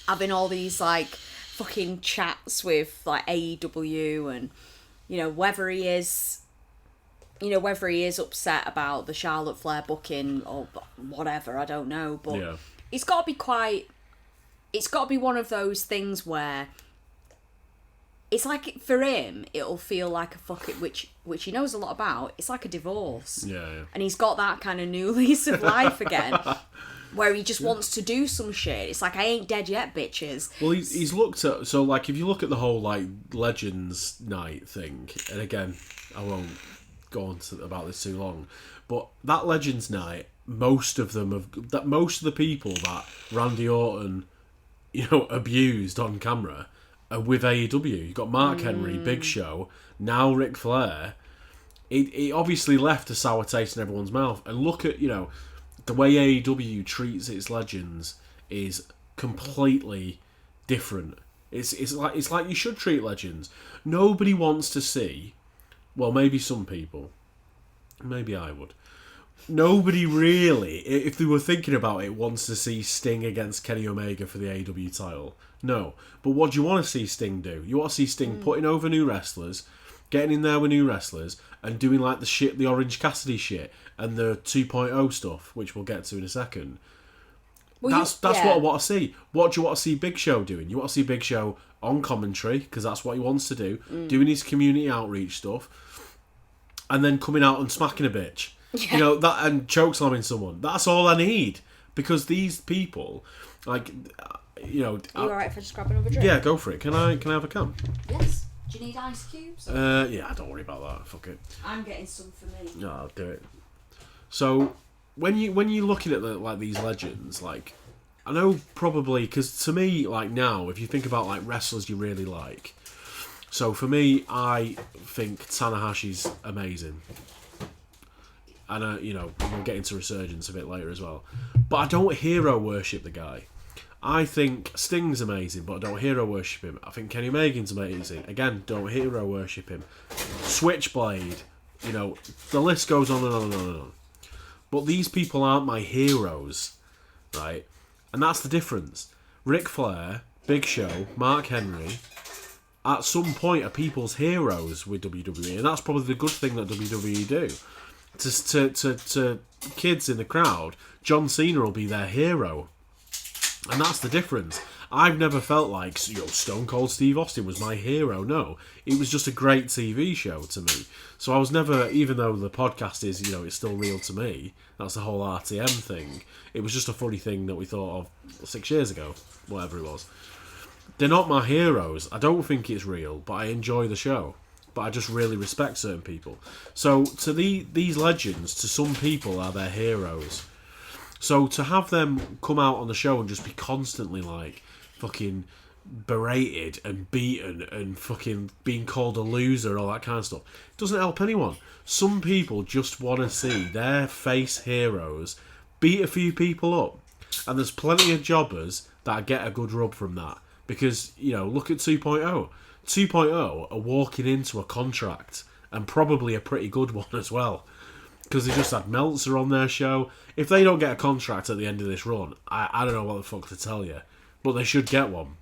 having all these like fucking chats with like AEW, and you know whether he is upset about the Charlotte Flair booking or whatever, I don't know, but it's got to be quite. It's got to be one of those things where it's like, for him, it'll feel like a fucking, which he knows a lot about. It's like a divorce. Yeah. And he's got that kind of new lease of life again, where he just wants to do some shit. It's like, I ain't dead yet, bitches. Well, he's looked at, so like, if you look at the whole like Legends Night thing, and again, I won't go on about this too long, but that Legends Night, most of the people that Randy Orton, you know, abused on camera are with AEW. You've got Mark Henry, Big Show, now Ric Flair. It obviously left a sour taste in everyone's mouth. And look at, you know, the way AEW treats its legends is completely different. It's like you should treat legends. Nobody wants to see, well, maybe some people, maybe I would. Nobody really, if they were thinking about it, wants to see Sting against Kenny Omega for the AEW title. No. But what do you want to see Sting do? You want to see Sting putting over new wrestlers, getting in there with new wrestlers, and doing like the Orange Cassidy shit and the 2.0 stuff, which we'll get to in a second. Well, that's what I want to see. What do you want to see Big Show doing? You want to see Big Show on commentary, because that's what he wants to do, doing his community outreach stuff, and then coming out and smacking a bitch. Yeah. You know, that, and chokeslamming someone. That's all I need. Because these people, like, you know... Are you alright if I just grab another drink? Yeah, go for it. Can I have a can? Yes. Do you need ice cubes? Yeah, don't worry about that. Fuck it. I'm getting some for me. No, I'll do it. So, when you're looking at these legends, like, I know probably, because to me, like, now, if you think about, like, wrestlers you really like, so for me, I think Tanahashi's amazing. And, you know, we'll get into Resurgence a bit later as well. But I don't hero worship the guy. I think Sting's amazing, but I don't hero worship him. I think Kenny Omega's amazing. Again, don't hero worship him. Switchblade, you know, the list goes on and on and on and on. But these people aren't my heroes, right? And that's the difference. Ric Flair, Big Show, Mark Henry, at some point are people's heroes with WWE. And that's probably the good thing that WWE do. To kids in the crowd, John Cena will be their hero, and that's the difference. I've never felt like, you know, Stone Cold Steve Austin was my hero. No, it was just a great TV show to me. So I was never, even though the podcast is, you know, it's still real to me. That's the whole RTM thing. It was just a funny thing that we thought of 6 years ago, whatever it was. They're not my heroes. I don't think it's real, but I enjoy the show. But I just really respect certain people. So to these legends, to some people, are their heroes. So to have them come out on the show and just be constantly like fucking berated and beaten and fucking being called a loser and all that kind of stuff, doesn't help anyone. Some people just want to see their face heroes beat a few people up And there's plenty of jobbers that get a good rub from that. Because, look at 2.0. 2.0 are walking into a contract, and probably a pretty good one as well. Because they just had Meltzer on their show. If they don't get a contract at the end of this run, I don't know what the fuck to tell you. But they should get one.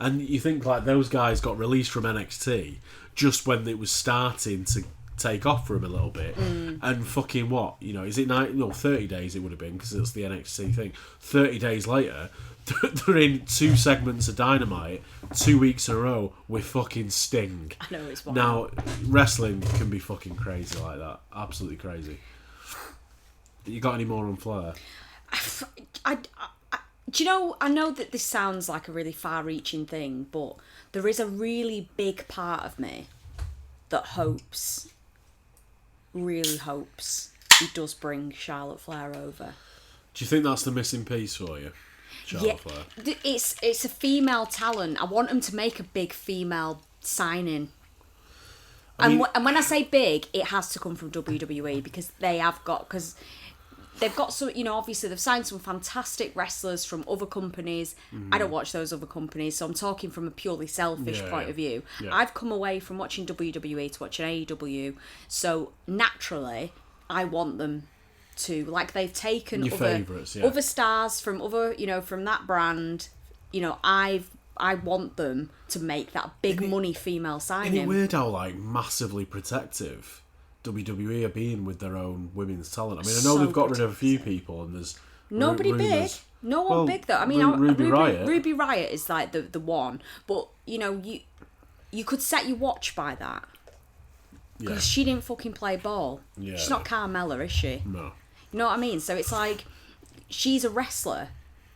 And you think like those guys got released from NXT just when it was starting to take off for him a little bit. And fucking what? Is it 30 days it would have been, because it's the NXT thing. 30 days later, they're in 2 segments of Dynamite 2 weeks in a row with fucking Sting. I know, it's wild. Now, wrestling can be fucking crazy like that. Absolutely crazy. You got any more on Flair? Do you know, I know that this sounds like a really far-reaching thing, but there is a really big part of me that really hopes he does bring Charlotte Flair over. Do you think that's the missing piece for you, Charlotte Flair? It's a female talent. I want them to make a big female signing. And when I say big, it has to come from WWE, because they've got some, obviously they've signed some fantastic wrestlers from other companies. I don't watch those other companies, so I'm talking from a purely selfish point of view. Yeah. I've come away from watching WWE to watching AEW, so naturally I want them to, like, they've taken other stars from other, from that brand. I want them to make that big money female signing. Isn't it weird how massively protective WWE are being with their own women's talent? I mean, I know they've got rid of a few people, and there's nobody big. No one big though. I mean, Ruby Riott. Ruby Riott is like the one, but you could set your watch by that, because she didn't fucking play ball. Yeah, she's not Carmella, is she? No. You know what I mean? So it's like, she's a wrestler.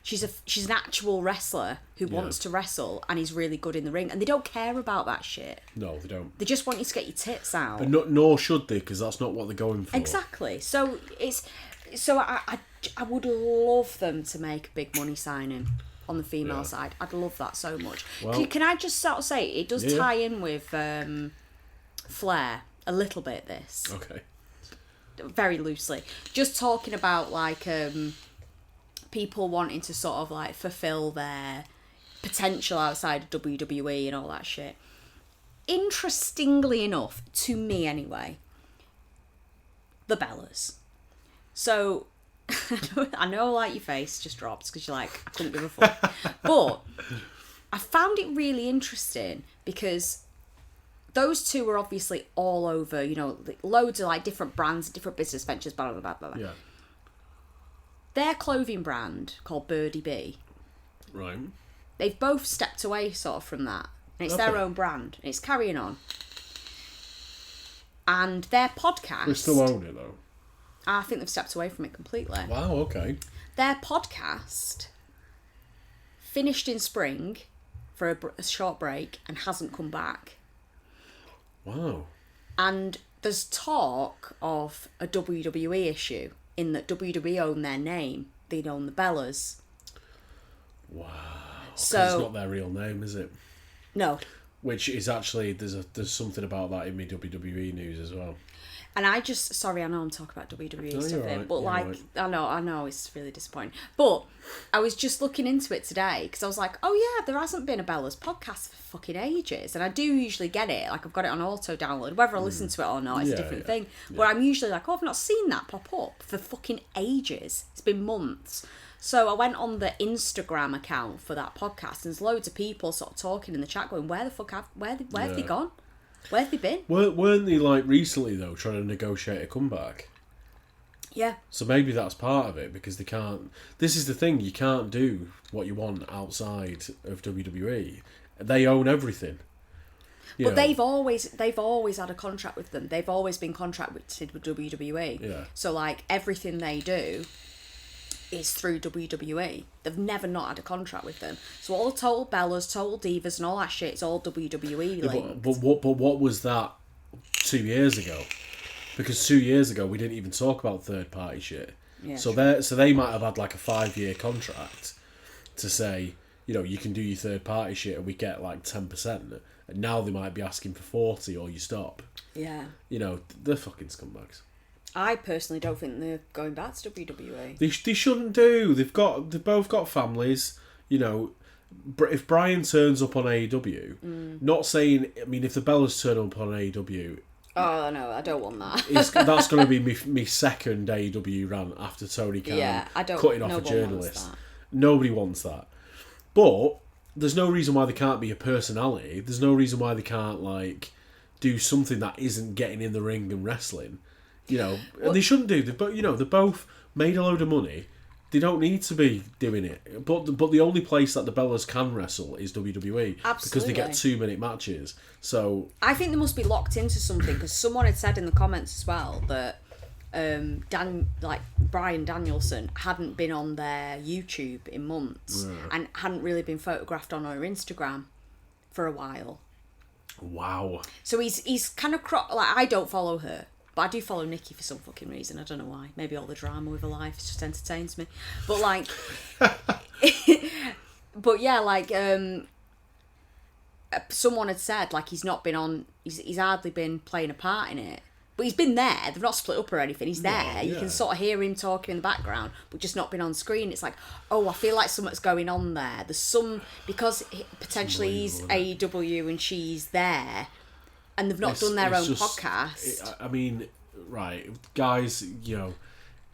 She's an actual wrestler who wants to wrestle and is really good in the ring, and they don't care about that shit. No, they don't. They just want you to get your tits out. But nor should they, because that's not what they're going for. Exactly. So I would love them to make a big money signing on the female side. I'd love that so much. Well, can I just sort of say, it does tie in with Flair a little bit, this. Okay. Very loosely. Just talking about people wanting to sort of fulfill their potential outside of WWE and all that shit. Interestingly enough, to me anyway, the Bellas. So, I know your face just dropped because you're like, I couldn't give a fuck. But I found it really interesting because those two were obviously all over, loads of different brands, different business ventures, blah, blah, blah, blah. Yeah. Their clothing brand, called Birdie Bee, right, they've both stepped away sort of from that. And it's their own brand. And it's carrying on. And their podcast... They still own it, though. I think they've stepped away from it completely. Wow, okay. Their podcast finished in spring for a short break and hasn't come back. Wow. And there's talk of a WWE issue, in that WWE own their name. They own the Bellas. Wow. So it's not their real name, is it? No. Which is actually, there's something about that in my WWE news as well. And I know I'm talking about WWE stuff here, right, but right. I know it's really disappointing. But I was just looking into it today because I was like, oh yeah, there hasn't been a Bella's podcast for fucking ages, and I do usually get it. I've got it on auto download. Whether I listen to it or not is a different thing. But I'm usually like, oh, I've not seen that pop up for fucking ages. It's been months. So I went on the Instagram account for that podcast, and there's loads of people sort of talking in the chat, going, where the fuck have they gone? Where have they been? Weren't they recently though trying to negotiate a comeback? Yeah. So maybe that's part of it, because they can't. This is the thing: you can't do what you want outside of WWE. They own everything. But they've always had a contract with them. They've always been contracted with WWE. Yeah. So everything they do is through WWE. They've never not had a contract with them. So all the Total Bellas, Total Divas and all that shit, it's all WWE linked. But what was that 2 years ago? Because 2 years ago we didn't even talk about third party shit. Yeah, so they might have had a 5-year contract to say, you can do your third party shit and we get 10%. And now they might be asking for 40 or you stop. Yeah. They're fucking scumbags. I personally don't think they're going back to WWE. They shouldn't do. They've both got families. You know, if Brian turns up on AEW, not saying. I mean, if the Bellas turn up on AEW. Oh no, I don't want that. That's going to be me second AEW run after Tony Khan cutting off a journalist. Nobody wants that. But there's no reason why they can't be a personality. There's no reason why they can't like do something that isn't getting in the ring and wrestling. You know, and they shouldn't do. They both made a load of money. They don't need to be doing it. But the only place that the Bellas can wrestle is WWE. Absolutely. Because they get 2-minute matches. So I think they must be locked into something, because someone had said in the comments as well that Bryan Danielson hadn't been on their YouTube in months and hadn't really been photographed on her Instagram for a while. Wow. So he's kind of I don't follow her. But I do follow Nikki for some fucking reason. I don't know why. Maybe all the drama with her life just entertains me. But like, but yeah, like someone had said, like he's not been on. He's hardly been playing a part in it. But he's been there. They've not split up or anything. He's there. You can sort of hear him talking in the background, but just not been on screen. It's like, oh, I feel like something's going on there. There's some, because potentially he's AEW and she's there. And they've not done their own podcast. I mean, right, guys, you know,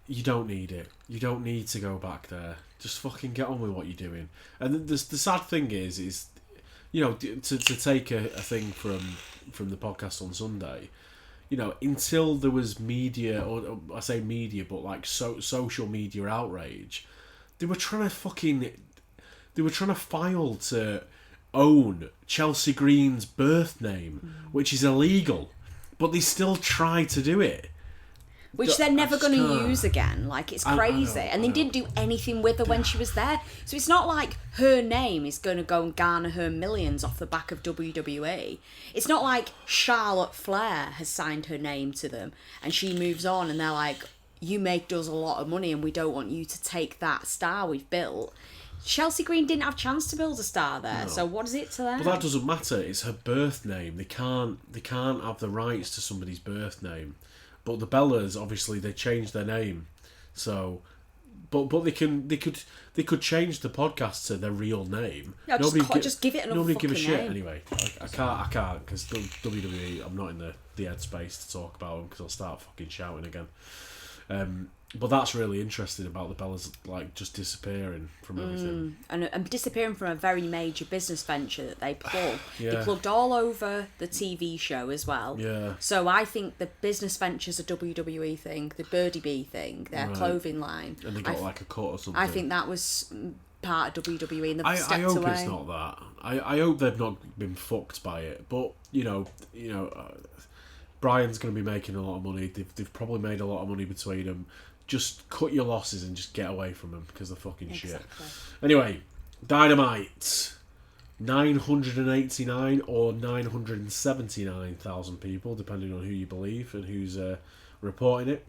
you don't need it. You don't need to go back there. Just fucking get on with what you're doing. And the sad thing is, you know, to take a thing from the podcast on Sunday, you know, until there was media, or I say media, but like social media outrage, they were trying to file to own Chelsea Green's birth name, which is illegal, but they still try to do it. Which they're never going to use again. Like, it's crazy. And they didn't do anything with her when she was there. So it's not like her name is going to go and garner her millions off the back of WWE. It's not like Charlotte Flair has signed her name to them and she moves on and they're like, you make us a lot of money and we don't want you to take that star we've built. Chelsea Green didn't have a chance to build a star there, so what is it to them? But that doesn't matter. It's her birth name. They can't have the rights to somebody's birth name. But the Bellas, obviously, they changed their name. So, but they could change the podcast to their real name. Yeah, just give it another nobody fucking give a shit name. Anyway. I can't because WWE. I'm not in the headspace to talk about them because I'll start fucking shouting again. But that's really interesting about the Bellas, like, just disappearing from everything. And disappearing from a very major business venture that they plugged. Yeah. They plugged all over the TV show as well. Yeah. So I think the business venture's a WWE thing, the Birdie Bee thing, their clothing line. And they got like a cut or something. I think that was part of WWE and they've stepped I hope away. it's not that. I hope they've not been fucked by it. But, you know, Brian's going to be making a lot of money. They've probably made a lot of money between them. Just cut your losses and just get away from them because they're fucking shit. Anyway, Dynamite. 989 or 979,000 people, depending on who you believe and who's reporting it.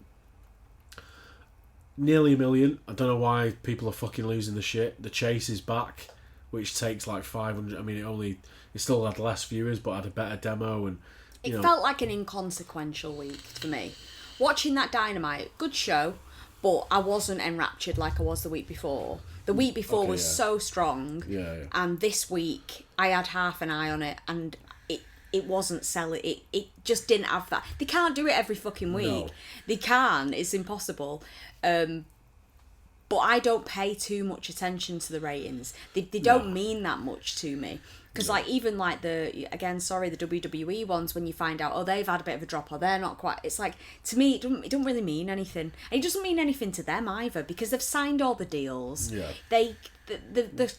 Nearly 1 million. I don't know why people are fucking losing the shit. The Chase is back, which takes like 500. I mean, it still had less viewers, but had a better demo. And it felt like an inconsequential week for me. Watching that Dynamite, good show. But I wasn't enraptured like I was the week before. The week before was so strong. Yeah. And this week, I had half an eye on it and it wasn't selling. It just didn't have that. They can't do it every fucking week. No. They can. It's impossible. But I don't pay too much attention to the ratings. They don't mean that much to me. Because like even like the WWE ones, when you find out, oh, they've had a bit of a drop or they're not quite, it's like, to me, it doesn't really mean anything. And it doesn't mean anything to them either, because they've signed all the deals. Yeah. The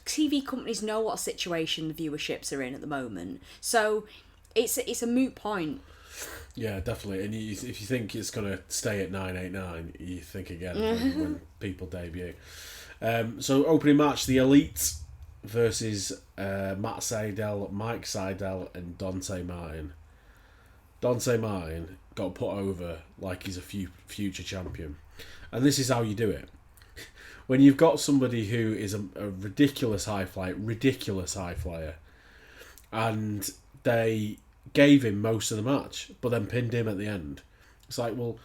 TV companies know what situation the viewerships are in at the moment. So it's a moot point. Yeah, definitely. And if you think it's going to stay at 989, you think again when people debut. So opening match, The Elite versus Matt Sydal, Mike Sydal, and Dante Martin. Dante Martin got put over like he's a future champion. And this is how you do it. When you've got somebody who is a ridiculous high flyer, and they gave him most of the match, but then pinned him at the end. It's like, well,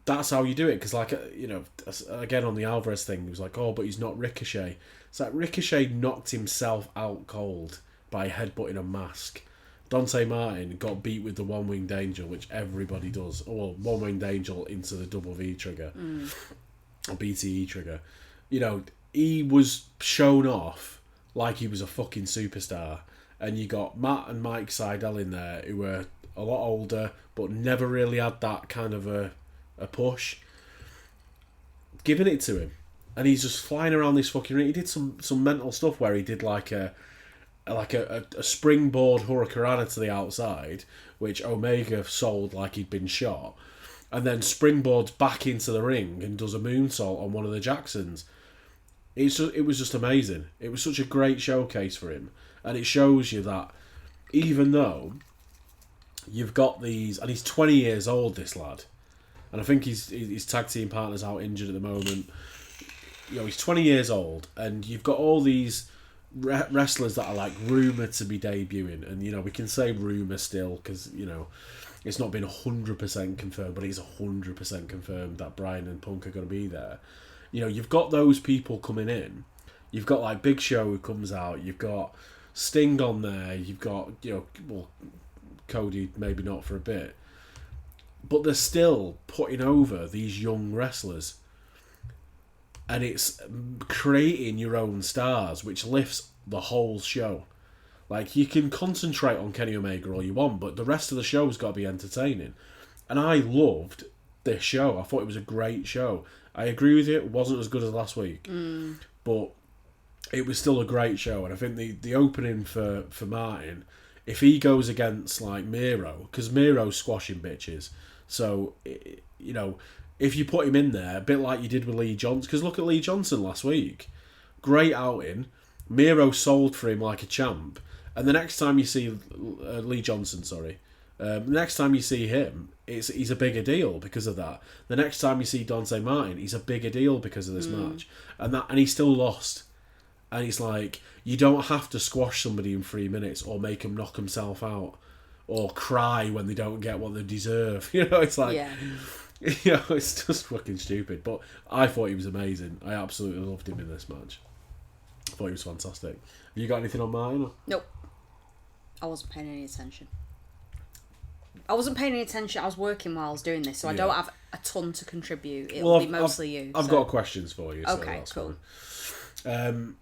that's how you do it. Because, like, you know, again on the Alvarez thing, it was like, oh, but he's not Ricochet. It's like Ricochet knocked himself out cold by headbutting a mask. Dante Martin got beat with the one-winged angel, which everybody does. Or one-winged angel into the double V trigger. Or BTE trigger. You know, he was shown off like he was a fucking superstar. And you got Matt and Mike Seidel in there, who were a lot older, but never really had that kind of a push. Giving it to him. And he's just flying around this fucking ring. He did some mental stuff where he did like a springboard hurricanrana to the outside, which Omega sold like he'd been shot, and then springboards back into the ring and does a moonsault on one of the Jacksons. It was just amazing. It was such a great showcase for him, and it shows you that even though you've got these, and he's 20 years old, this lad, and I think his tag team partner's out injured at the moment. You know, he's 20 years old, and you've got all these wrestlers that are like rumoured to be debuting, and you know, we can say rumour still because, you know, it's not been 100% confirmed, but it's 100% confirmed that Bryan and Punk are going to be there. You know, you've got those people coming in. You've got like Big Show who comes out. You've got Sting on there. You've got, you know, well, Cody maybe not for a bit, but they're still putting over these young wrestlers. And it's creating your own stars, which lifts the whole show. Like, you can concentrate on Kenny Omega all you want, but the rest of the show's got to be entertaining. And I loved this show. I thought it was a great show. I agree with you, it wasn't as good as last week. But it was still a great show. And I think the opening for Martin, if he goes against, like, Miro, because Miro's squashing bitches. So, you know, if you put him in there, a bit like you did with Lee Johnson, because look at Lee Johnson last week. Great outing. Miro sold for him like a champ. And the next time you see Lee Johnson, the next time you see him, he's a bigger deal because of that. The next time you see Dante Martin, he's a bigger deal because of this match. And he still lost. And it's like, you don't have to squash somebody in 3 minutes or make him knock himself out or cry when they don't get what they deserve. You know, it's like... Yeah. You know, it's just fucking stupid. But I thought he was amazing. I absolutely loved him in this match. I thought he was fantastic. Have you got anything on Martin? Nope. I wasn't paying any attention. I was working while I was doing this, so I don't have a ton to contribute. It'll be mostly you. I've got questions for you. Okay, so cool.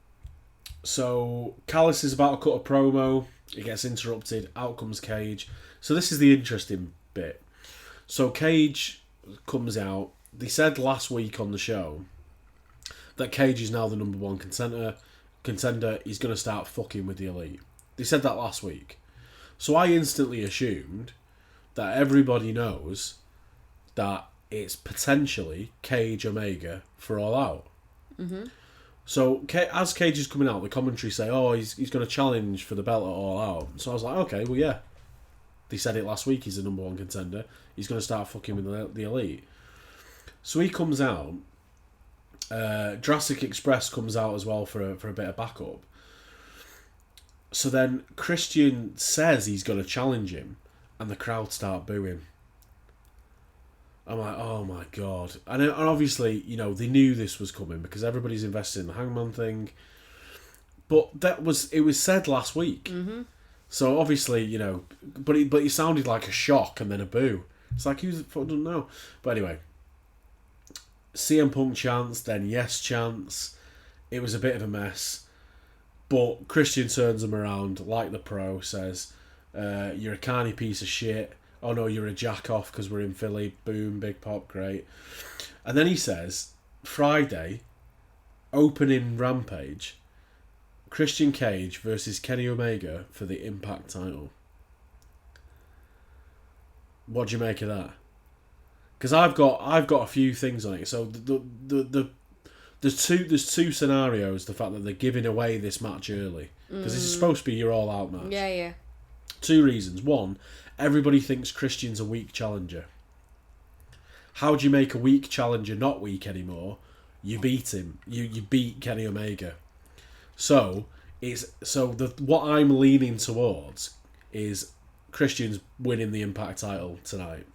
So Callis is about to cut a promo. It gets interrupted. Out comes Cage. So this is the interesting bit. So Cage comes out. They said last week on the show that Cage is now the number one contender. He's going to start fucking with the Elite. They said that last week. So I instantly assumed that everybody knows that it's potentially Cage Omega for All Out. So as Cage is coming out, the commentary say, oh, he's going to challenge for the belt at All Out. So I was like, okay, well, yeah. They said it last week, he's the number one contender. He's going to start fucking with the Elite. So he comes out. Jurassic Express comes out as well for a bit of backup. So then Christian says he's going to challenge him, and the crowd start booing. I'm like, oh my God. And obviously, you know, they knew this was coming because everybody's invested in the Hangman thing. But it was said last week. So obviously, you know, but it sounded like a shock and then a boo. It's like, who the fuck doesn't know? But anyway, CM Punk chants, then Yes chants. It was a bit of a mess. But Christian turns him around, like the pro, says, you're a carny piece of shit. Oh no, you're a jack off because we're in Philly. Boom, big pop, great. And then he says, Friday, opening Rampage, Christian Cage versus Kenny Omega for the Impact title. What do you make of that? Because I've got a few things on it. So there's two scenarios. The fact that they're giving away this match early because this is supposed to be your All Out match. Yeah. Two reasons. One, everybody thinks Christian's a weak challenger. How do you make a weak challenger not weak anymore? You beat him. You beat Kenny Omega. So what I'm leaning towards is Christian's winning the Impact title tonight.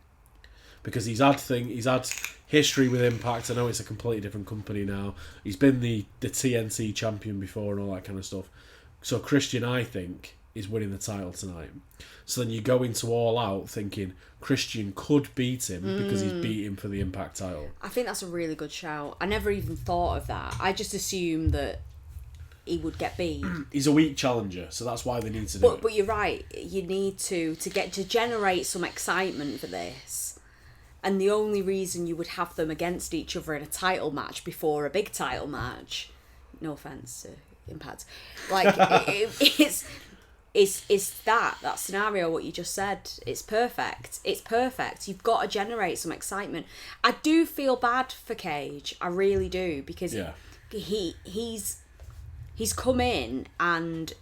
because he's had history with Impact. I know it's a completely different company now. He's been the TNT champion before and all that kind of stuff. So Christian, I think, is winning the title tonight. So then you go into All Out thinking Christian could beat him because he's beat him for the Impact title. I think that's a really good shout. I never even thought of that. I just assumed that he would get beat. He's a weak challenger, so that's why they need to do it. But you're right. You need to generate some excitement for this. And the only reason you would have them against each other in a title match before a big title match, no offence to Impact, like it's that scenario. What you just said, it's perfect. It's perfect. You've got to generate some excitement. I do feel bad for Cage. I really do, because he's come in and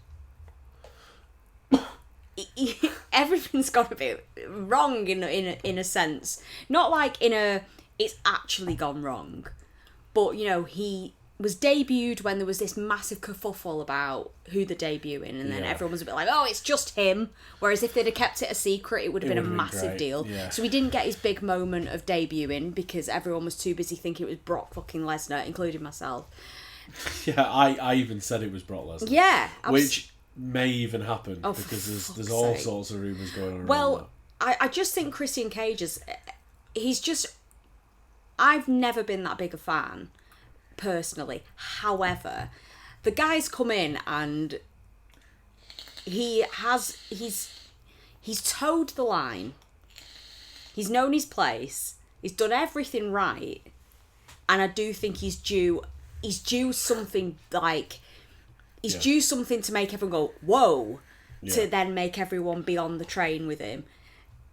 everything's got to be wrong in a sense. Not like it's actually gone wrong, but he was debuted when there was this massive kerfuffle about who they're debuting, and then everyone was a bit like, oh, it's just him. Whereas if they'd have kept it a secret, it would have been a massive deal. Yeah. So he didn't get his big moment of debuting because everyone was too busy thinking it was Brock fucking Lesnar, including myself. Yeah, I even said it was Brock Lesnar. Yeah. Which may even happen because there's all sorts of rumours going on. Well, I just think Christian Cage I've never been that big a fan, personally. However, the guy's come in and he's towed the line. He's known his place. He's done everything right. And I do think he's due something due something to make everyone go, whoa, to then make everyone be on the train with him.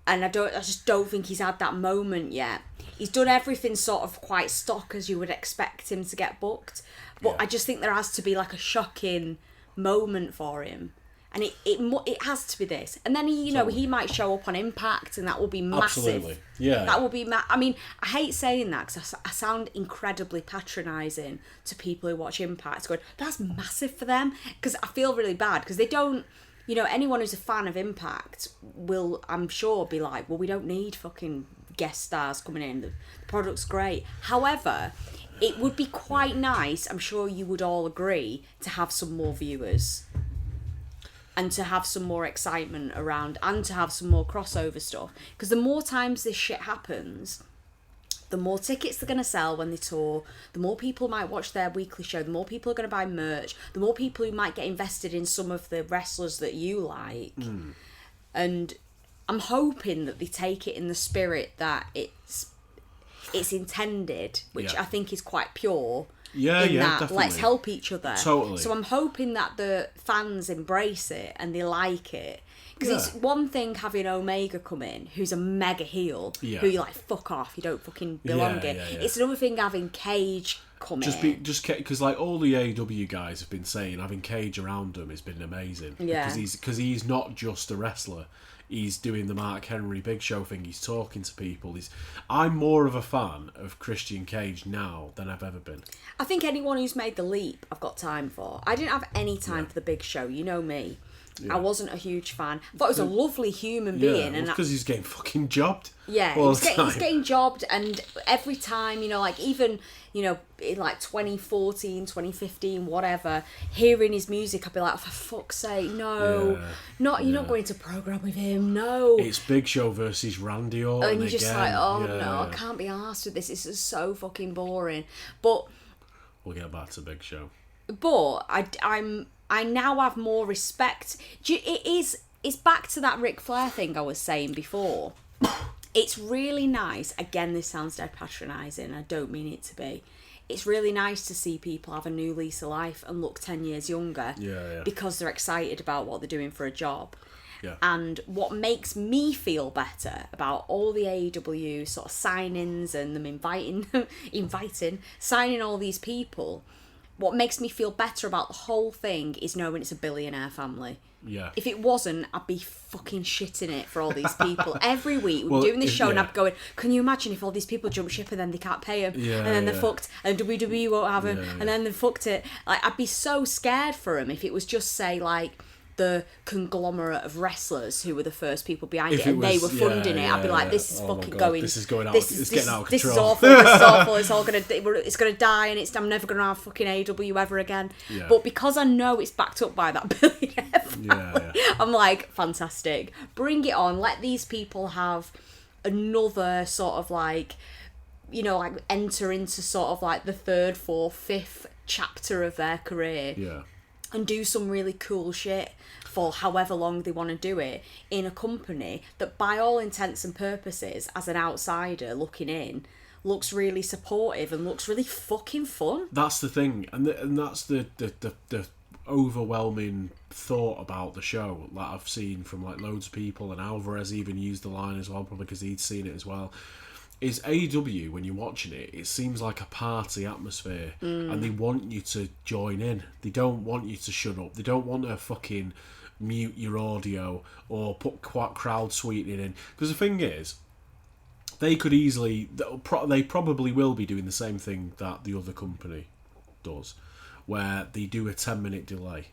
And I just don't think he's had that moment yet. He's done everything sort of quite stock as you would expect him to get booked. But I just think there has to be like a shocking moment for him. And it has to be this. And then he might show up on Impact, and that will be massive. Absolutely. Yeah. That will be I mean, I hate saying that because I sound incredibly patronising to people who watch Impact, going, that's massive for them. Because I feel really bad because they don't. Anyone who's a fan of Impact will, I'm sure, be like, well, we don't need fucking guest stars coming in. The product's great. However, it would be quite nice, I'm sure you would all agree, to have some more viewers. And to have some more excitement around, and to have some more crossover stuff. Because the more times this shit happens, the more tickets they're going to sell when they tour, the more people might watch their weekly show, the more people are going to buy merch, the more people who might get invested in some of the wrestlers that you like. And I'm hoping that they take it in the spirit that it's intended, which I think is quite pure. Definitely. Let's help each other. Totally. So I'm hoping that the fans embrace it and they like it. Because it's one thing having Omega come in, who's a mega heel, who you're like, fuck off, you don't fucking belong here. It's another thing having Cage come in. Because like all the AEW guys have been saying, having Cage around him has been amazing. Yeah. Because he's not just a wrestler. He's doing the Mark Henry Big Show thing. He's talking to people. I'm more of a fan of Christian Cage now than I've ever been. I think anyone who's made the leap, I've got time for. I didn't have any time for the Big Show. You know me. Yeah. I wasn't a huge fan. I thought he was a lovely human being. Yeah, because he's getting fucking jobbed. Yeah, he's getting jobbed, and every time, like even, in like 2014, 2015, whatever, hearing his music, I'd be like, oh, for fuck's sake, no. You're not going to program with him, no. It's Big Show versus Randy Orton and you're just like, oh no, I can't be arsed with this. This is so fucking boring. But we'll get back to Big Show. But I now have more respect. It's back to that Ric Flair thing I was saying before. It's really nice. Again, this sounds dead patronising. I don't mean it to be. It's really nice to see people have a new lease of life and look 10 years younger. Because they're excited about what they're doing for a job. Yeah. And what makes me feel better about all the AEW sort of signings and them signing all these people, what makes me feel better about the whole thing is knowing it's a billionaire family. Yeah. If it wasn't, I'd be fucking shitting it for all these people. Every week, we're doing this show and I'd be going, can you imagine if all these people jump ship and then they can't pay them? Yeah, and then they're fucked, and WWE won't have them, and then they're fucked it. Like, I'd be so scared for them if it was just, say, like, the conglomerate of wrestlers who were the first people behind If it, and they were was- funding it, I'd be like, this is Oh my fucking God, going. this is going out. This It's getting out of This is control. awful. This is awful. It's gonna die, and I'm never gonna have fucking AW ever again. Yeah. But because I know it's backed up by that billionaire family, Yeah. I'm like, fantastic. Bring it on. Let these people have another sort of like, you know, like enter into sort of like the third, fourth, fifth chapter of their career. Yeah. And do some really cool shit for however long they want to do it in a company that, by all intents and purposes, as an outsider looking in, looks really supportive and looks really fucking fun. That's the thing, and that's the overwhelming thought about the show that I've seen from like loads of people, and Alvarez even used the line as well, probably because he'd seen it as well. Is AEW, when you're watching it, it seems like a party atmosphere, and they want you to join in. They don't want you to shut up. They don't want to fucking mute your audio or put crowd sweetening in. Because the thing is, they could easily, they probably will be doing the same thing that the other company does, where they do a 10-minute delay.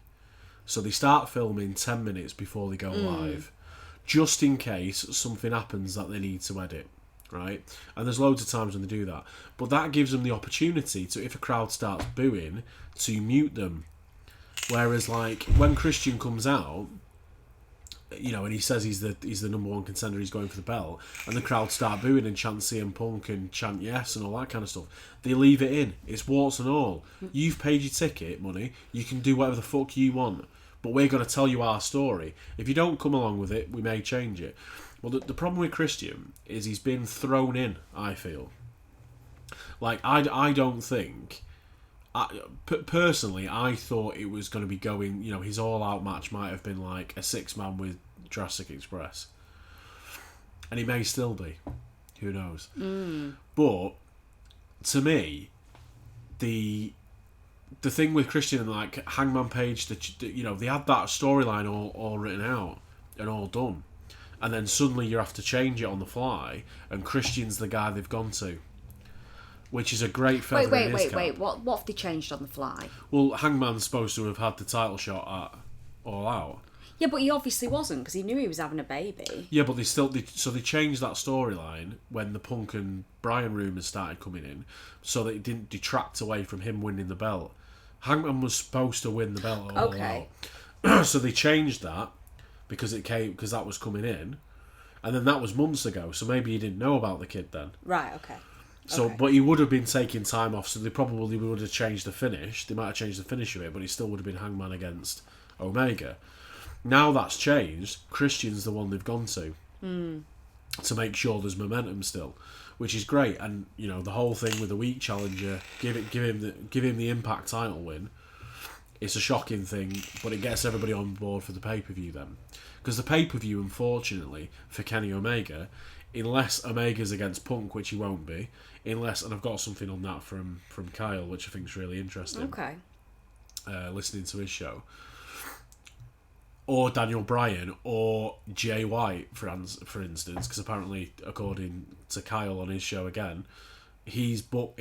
So they start filming 10 minutes before they go live, just in case something happens that they need to edit. Right, and there's loads of times when they do that, but that gives them the opportunity to, if a crowd starts booing, to mute them. Whereas, like when Christian comes out, you know, and he says he's the number one contender, he's going for the belt, and the crowd start booing and chant CM Punk and chant yes and all that kind of stuff, they leave it in. It's warts and all. You've paid your ticket money, you can do whatever the fuck you want, but we're going to tell you our story. If you don't come along with it, we may change it. Well, the problem with Christian is he's been thrown in, I feel. Like, I don't think... personally, I thought it was going to be going... You know, his all-out match might have been like a 6-man with Jurassic Express. And he may still be. Who knows? But, to me, the thing with Christian and, like, Hangman Page, you know, they had that storyline all written out and all done. And then suddenly you have to change it on the fly, and Christian's the guy they've gone to, which is a great feather in his cap. Wait. What have they changed on the fly? Well, Hangman's supposed to have had the title shot at All Out. Yeah, but he obviously wasn't, because he knew he was having a baby. Yeah, but they changed that storyline when the Punk and Bryan rumours started coming in, so that it didn't detract away from him winning the belt. Hangman was supposed to win the belt at All Out. So they changed that. Because that was coming in, and then that was months ago. So maybe he didn't know about the kid then. Right. Okay. So, but he would have been taking time off. So they probably would have changed the finish. They might have changed the finish of it, but he still would have been Hangman against Omega. Now that's changed. Christian's the one they've gone to make sure there's momentum still, which is great. And you know the whole thing with the week challenger, give him the Impact title win. It's a shocking thing, but it gets everybody on board for the pay-per-view then. Because the pay-per-view, unfortunately, for Kenny Omega, unless Omega's against Punk, which he won't be, and I've got something on that from Kyle, which I think is really interesting. Okay. Listening to his show. Or Daniel Bryan, or Jay White, for instance, because apparently, according to Kyle on his show again, he's booked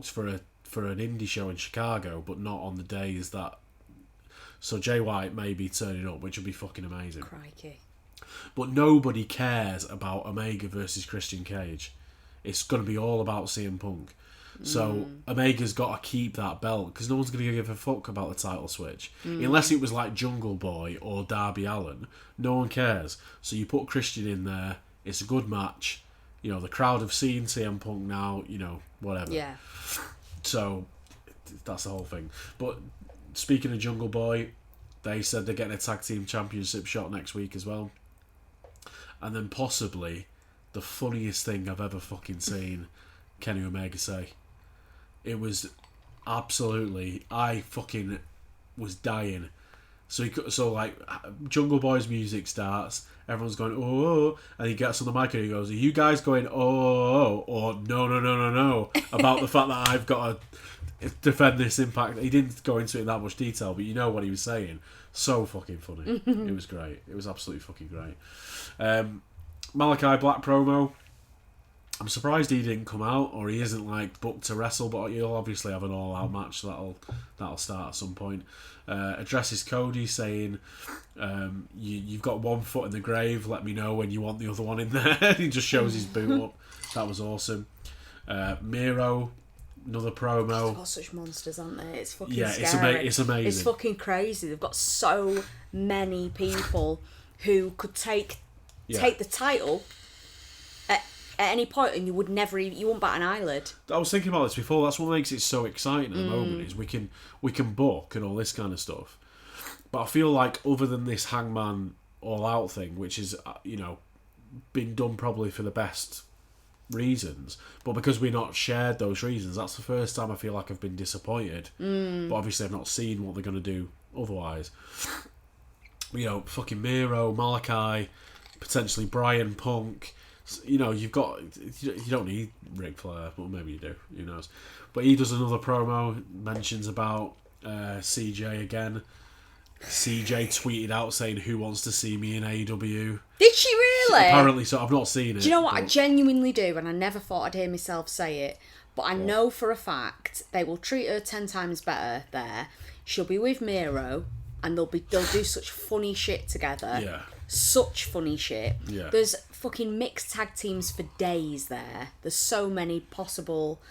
for an indie show in Chicago, but not on the days that... So Jay White may be turning up, which would be fucking amazing. Crikey. But nobody cares about Omega versus Christian Cage. It's going to be all about CM Punk. So Omega's got to keep that belt, because no one's going to give a fuck about the title switch. Unless it was like Jungle Boy or Darby Allin. No one cares. So you put Christian in there, it's a good match. You know, the crowd have seen CM Punk now, you know, whatever. Yeah. So that's the whole thing. But speaking of Jungle Boy, they said they're getting a tag team championship shot next week as well. And then possibly the funniest thing I've ever fucking seen Kenny Omega say. It was absolutely... I fucking was dying. So like, Jungle Boy's music starts, everyone's going, oh, and he gets on the mic and he goes, are you guys going, oh, or no, about the fact that I've got to defend this Impact. He didn't go into it in that much detail, but you know what he was saying. So fucking funny. It was great. It was absolutely fucking great. Malachi Black promo. I'm surprised he didn't come out, or he isn't like booked to wrestle, but he'll obviously have an all-out match, so that'll start at some point. Addresses Cody saying, you've got one foot in the grave, let me know when you want the other one in there. He just shows his boot up. That was awesome. Miro, another promo. They've got such monsters, aren't they? It's fucking scary. It's amazing. It's fucking crazy. They've got so many people who could take the title at any point, and you wouldn't bat an eyelid. I was thinking about this before. That's what makes it so exciting at the moment, is we can book and all this kind of stuff. But I feel like other than this Hangman All Out thing, which is been done probably for the best reasons, but because we're not shared those reasons, that's the first time I feel like I've been disappointed. But obviously I've not seen what they're going to do otherwise. Fucking Miro, Malachi, potentially Brian Punk. You've got, you don't need Ric Flair, but maybe you do, who knows. But he does another promo, mentions about CJ again. CJ tweeted out saying, who wants to see me in AEW? Did she really? Apparently so. I've not seen it. Do you know what? I genuinely do, and I never thought I'd hear myself say it, but I know for a fact they will treat her 10 times better there. She'll be with Miro, and they'll do such funny shit together. Yeah. Such funny shit. Yeah. There's fucking mixed tag teams for days there. There's so many possible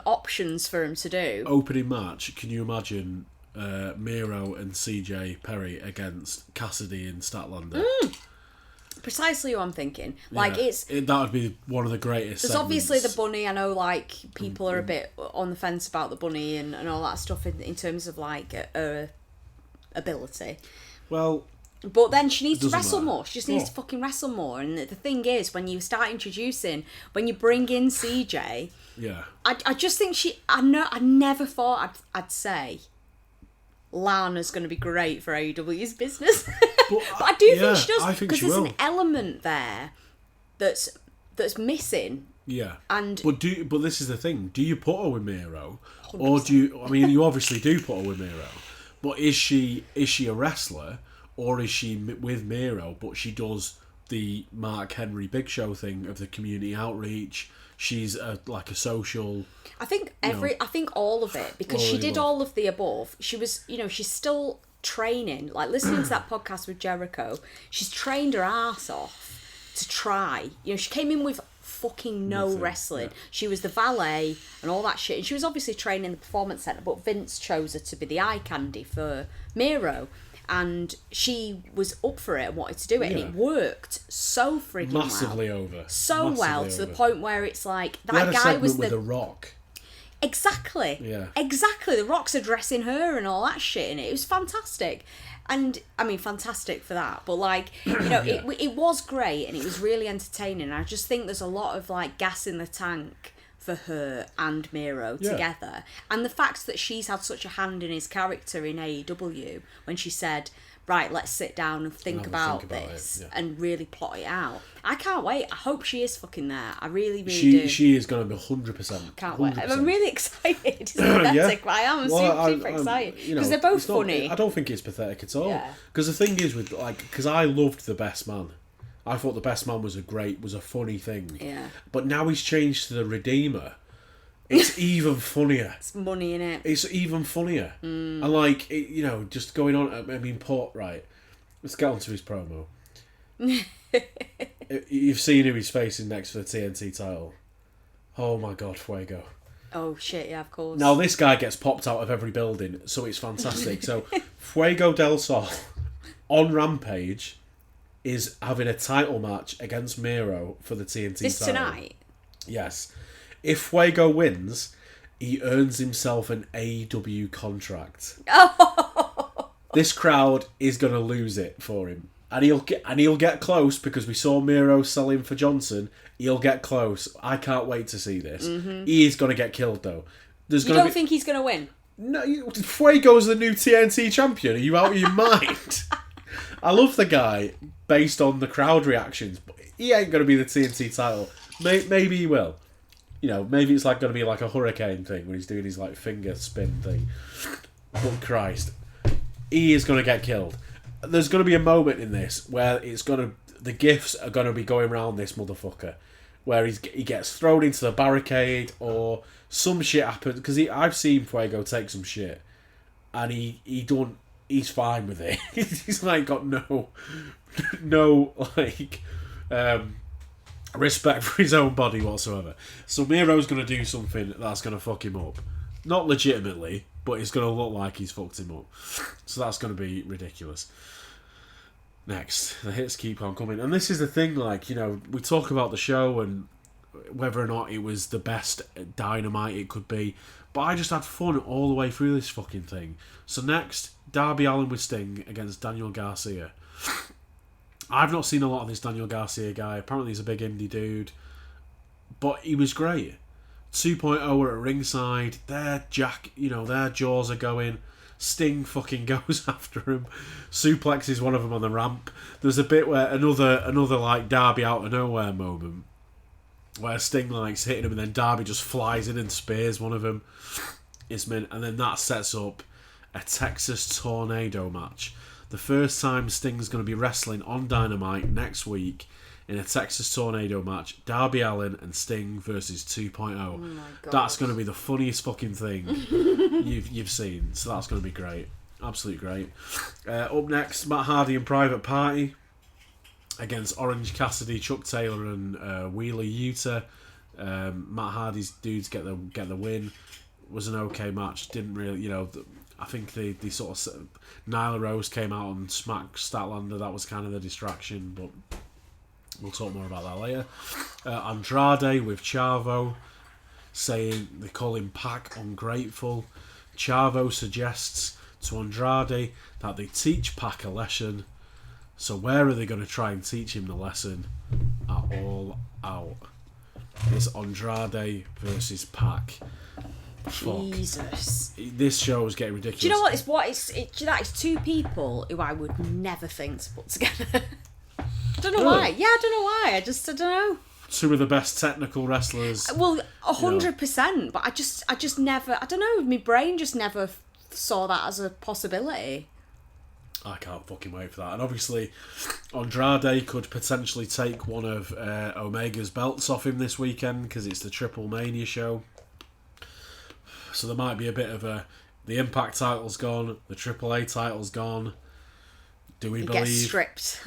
options for him to do. Opening match, can you imagine Miro and CJ Perry against Cassidy and Statlander? Precisely who I'm thinking. That would be one of the greatest There's segments. obviously the bunny. I know people are a bit on the fence about the bunny and all that stuff in terms of ability. Well, but then she needs to wrestle matter. more. She just needs to fucking wrestle more. And the thing is, when you bring in CJ, I just think I never thought I'd say Lana's going to be great for AEW's business. But I do think she does, because there's an element there that's missing. Yeah. But this is the thing. Do you put her with Miro? 100%. Or do you... I mean, you obviously do put her with Miro. But is she a wrestler? Or is she with Miro, but she does the Mark Henry Big Show thing of the community outreach? She's a social... I think I think all of it, because she did all of the above. She was, she's still training. Like, listening to that podcast with Jericho, she's trained her ass off to try. She came in with fucking nothing. Wrestling. Yeah. She was the valet and all that shit. And she was obviously trained in the Performance Centre, but Vince chose her to be the eye candy for Miro. And she was up for it and wanted to do it, and it worked so freaking massively well. Over. So massively well, to the point where it's like, that had a guy was with The Rock. Exactly. Yeah. Exactly. The Rock's addressing her and all that shit in it. It was fantastic. And, I mean, fantastic for that. But, it was great and it was really entertaining. I just think there's a lot of, gas in the tank for her and Miro together. And the fact that she's had such a hand in his character in AEW when she said, right, let's sit down and think about this and really plot it out. I can't wait. I hope she is fucking there. I really, really do. She is going to be 100%. Can't wait. I'm really excited. It's pathetic, but I am super excited. Because they're both funny. I don't think it's pathetic at all. Because the thing is, because I loved The Best Man. I thought The Best Man was a funny thing. Yeah. But now he's changed to the Redeemer. It's even funnier. It's money in it. It's even funnier. And just going on. I mean, right. Let's get on to his promo. You've seen who he's facing next for the TNT title. Oh my God, Fuego. Oh shit, yeah, of course. Now this guy gets popped out of every building, so it's fantastic. So Fuego del Sol on Rampage is having a title match against Miro for the TNT title. This tonight? Yes. If Fuego wins, he earns himself an AEW contract. Oh. This crowd is going to lose it for him. And he'll get close, because we saw Miro selling for Johnson. He'll get close. I can't wait to see this. Mm-hmm. He is going to get killed, though. You don't think he's going to win? No, Fuego's the new TNT champion. Are you out of your mind? I love the guy based on the crowd reactions, but he ain't going to be the TNT title. Maybe he will. Maybe it's going to be like a hurricane thing when he's doing his finger spin thing. But Christ, he is going to get killed. There's going to be a moment in this where the gifts are going to be going around this motherfucker, where he gets thrown into the barricade or some shit happens, because I've seen Fuego take some shit and he's fine with it. He's like got no like respect for his own body whatsoever. So Miro's going to do something that's going to fuck him up, not legitimately, but it's going to look like he's fucked him up. So that's going to be ridiculous. Next, the hits keep on coming. And this is the thing, like, you know, we talk about the show and whether or not it was the best Dynamite it could be, but I just had fun all the way through this fucking thing. So next, Darby Allin with Sting against Daniel Garcia. I've not seen a lot of this Daniel Garcia guy. Apparently he's a big indie dude, but he was great. 2.0 were at ringside. Their jaws are going. Sting fucking goes after him, suplexes one of them on the ramp. There's a bit where another like Darby out of nowhere moment where Sting likes hitting him and then Darby just flies in and spears one of them. And then that sets up a Texas Tornado match. The first time Sting's going to be wrestling on Dynamite next week in a Texas Tornado match. Darby Allin and Sting versus 2.0. Oh my God. That's going to be the funniest fucking thing you've seen. So that's going to be great. Absolutely great. Up next, Matt Hardy and Private Party against Orange Cassidy, Chuck Taylor and Wheeler Yuta. Matt Hardy's dudes get the win. Was an okay match. Didn't really, you know, I think the sort of Nyla Rose came out and smacked Statlander. That was kind of the distraction, but we'll talk more about that later. Andrade with Chavo saying they call him Pac ungrateful. Chavo suggests to Andrade that they teach Pac a lesson. So where are they going to try and teach him the lesson? At All Out. It's Andrade versus Pac. Jesus. Fuck. This show is getting ridiculous. Do you know what? It's two people who I would never think to put together. I don't know why. Yeah, I don't know why. I don't know. Two of the best technical wrestlers. Well, 100%. But I just never. I don't know. My brain just never saw that as a possibility. I can't fucking wait for that. And obviously, Andrade could potentially take one of Omega's belts off him this weekend because it's the Triple Mania show. So there might be a bit of the Impact title's gone, the AAA title's gone. Do we believe? Gets stripped.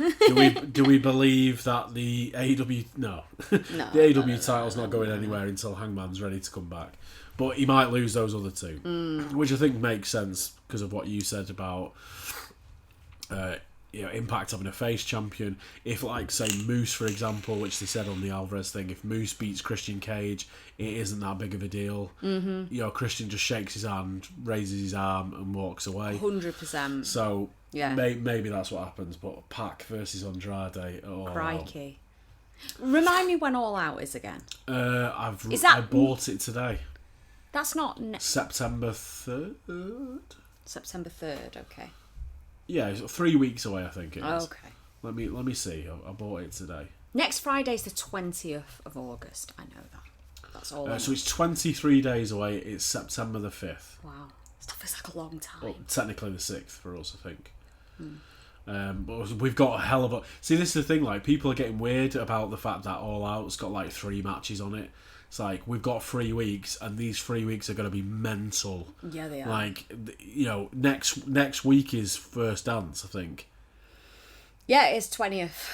do we believe that the AEW? No, the AEW title's not going anywhere until Hangman's ready to come back. But he might lose those other two, which I think makes sense because of what you said about Impact having a face champion. If, like, say, Moose, for example, which they said on the Alvarez thing, if Moose beats Christian Cage, it isn't that big of a deal. Mm-hmm. You know, Christian just shakes his hand, raises his arm, and walks away. 100%. So yeah, maybe that's what happens. But Pac versus Andrade. Oh, crikey! Remind me when All Out is again. I bought it today. That's not September 3rd. September 3rd. Okay. Yeah, it's 3 weeks away, I think it is. Okay. Let me see. I bought it today. Next Friday's the 20th of August. I know that. That's all. So it's 23 days away. It's September the 5th. Wow. That feels like a long time. Well, technically the 6th for us, I think. But we've got a hell of a... See, this is the thing, like, people are getting weird about the fact that All Out's got, like, 3 matches on it. It's like, we've got 3 weeks, and these 3 weeks are going to be mental. Yeah, they are. Like, you know, next week is First Dance, I think. Yeah, it's 20th.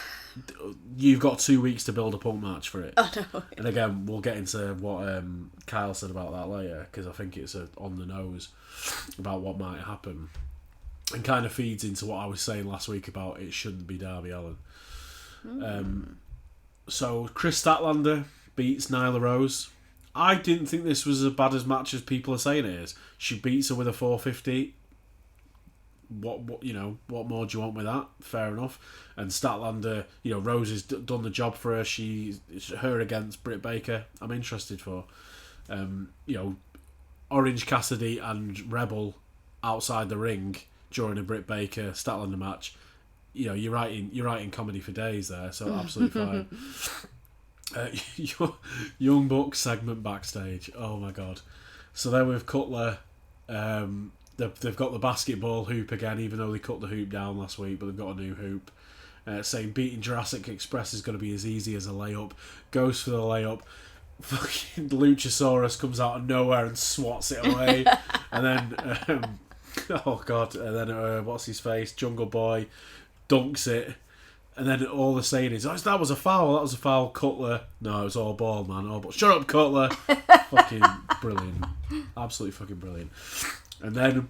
You've got 2 weeks to build a Punk match for it. Oh, no. And again, we'll get into what Kyle said about that later, because I think it's on the nose about what might happen. And kind of feeds into what I was saying last week about it shouldn't be Darby Allin. So, Chris Statlander beats Nyla Rose. I didn't think this was as bad as match as people are saying it is. She beats her with a 450. What more do you want with that? Fair enough. And Statlander, Rose has done the job for her. Her against Britt Baker. I'm interested for. Orange Cassidy and Rebel outside the ring during a Britt Baker Statlander match. You're writing comedy for days there, so absolutely fine. Young Bucks segment backstage. Oh my god! So then with Cutler, they've got the basketball hoop again, even though they cut the hoop down last week, but they've got a new hoop. saying beating Jurassic Express is going to be as easy as a layup. Goes for the layup. Fucking Luchasaurus comes out of nowhere and swats it away. And then, oh God, and then what's his face? Jungle Boy dunks it. And then all they're saying is, that was a foul, Cutler. No, it was all ball, man. All ball. Shut up, Cutler. Fucking brilliant. Absolutely fucking brilliant. And then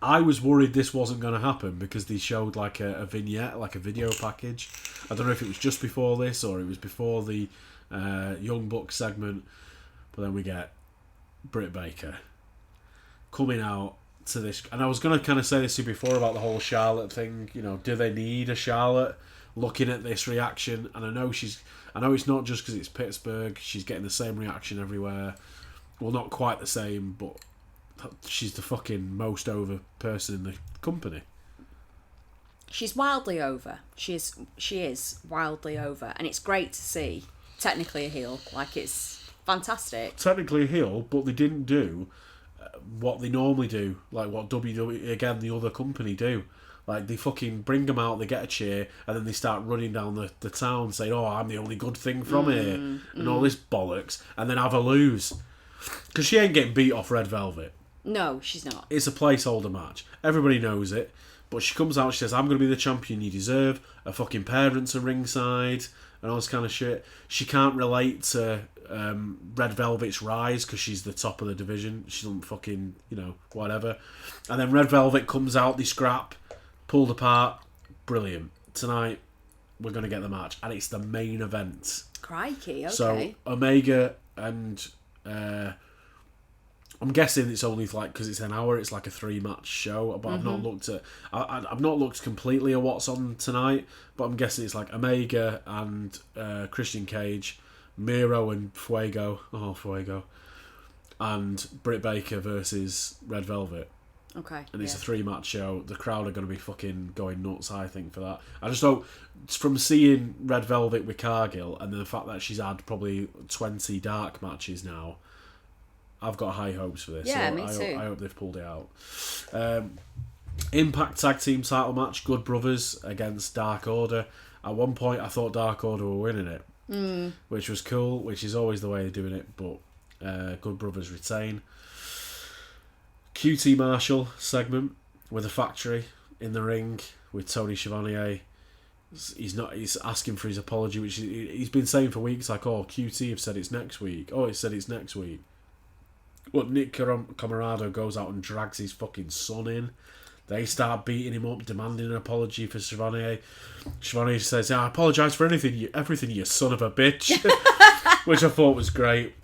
I was worried this wasn't going to happen because they showed like a vignette, like a video package. I don't know if it was just before this or it was before the Young Bucks segment. But then we get Britt Baker coming out to this, and I was going to kind of say this to you before about the whole Charlotte thing. You know, do they need a Charlotte? Looking at this reaction, and I know it's not just because it's Pittsburgh. She's getting the same reaction everywhere. Well, not quite the same, but she's the fucking most over person in the company. She's wildly over. She is wildly over, and it's great to see. Technically a heel, like it's fantastic. Technically a heel, but they didn't do what they normally do, like what WWE, again, the other company do. Like, they fucking bring them out, they get a cheer, and then they start running down the town saying, oh, I'm the only good thing from here, and all this bollocks, and then have a lose. Because she ain't getting beat off Red Velvet. No, she's not. It's a placeholder match. Everybody knows it. But she comes out, she says, I'm going to be the champion you deserve. Her fucking parents are ringside, and all this kind of shit. She can't relate to Red Velvet's rise because she's the top of the division. She doesn't fucking, whatever. And then Red Velvet comes out, they scrap, pulled apart. Brilliant. Tonight, we're going to get the match. And it's the main event. Crikey, okay. So, Omega and... I'm guessing it's only because it's an hour. It's like a 3-match show, but I've not looked at. I've not looked completely at what's on tonight, but I'm guessing it's like Omega and Christian Cage, Miro and Fuego, and Britt Baker versus Red Velvet. Okay. And it's a 3-match show. The crowd are going to be fucking going nuts, I think, for that. I just hope, from seeing Red Velvet with Cargill and the fact that she's had probably 20 dark matches now, I've got high hopes for this. Yeah, so me too. I hope they've pulled it out. Impact Tag Team title match, Good Brothers against Dark Order. At one point, I thought Dark Order were winning it, which was cool, which is always the way they're doing it, but Good Brothers retain. QT Marshall segment with a factory in the ring with Tony Schiavone. He's asking for his apology, which he's been saying for weeks, like, oh, QT have said it's next week. Oh, it said it's next week. But Nick Camarado goes out and drags his fucking son in. They start beating him up, demanding an apology for Schiavone. Schiavone says, I apologise for everything, you son of a bitch. Which I thought was great.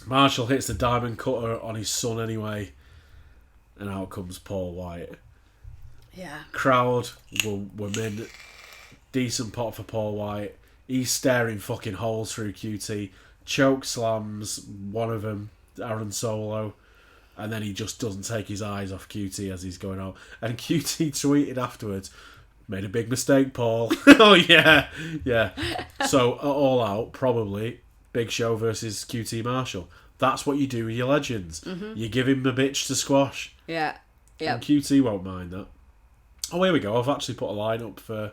Marshall hits the diamond cutter on his son anyway. And out comes Paul White. Yeah. Crowd were in. Decent pot for Paul White. He's staring fucking holes through QT. Choke slams one of them, Aaron Solo, and then he just doesn't take his eyes off QT as he's going out. And QT tweeted afterwards, made a big mistake, Paul. Oh, yeah. So, All Out, probably, Big Show versus QT Marshall. That's what you do with your legends. You give him a bitch to squash. Yeah. And QT won't mind that. Oh, here we go. I've actually put a line up for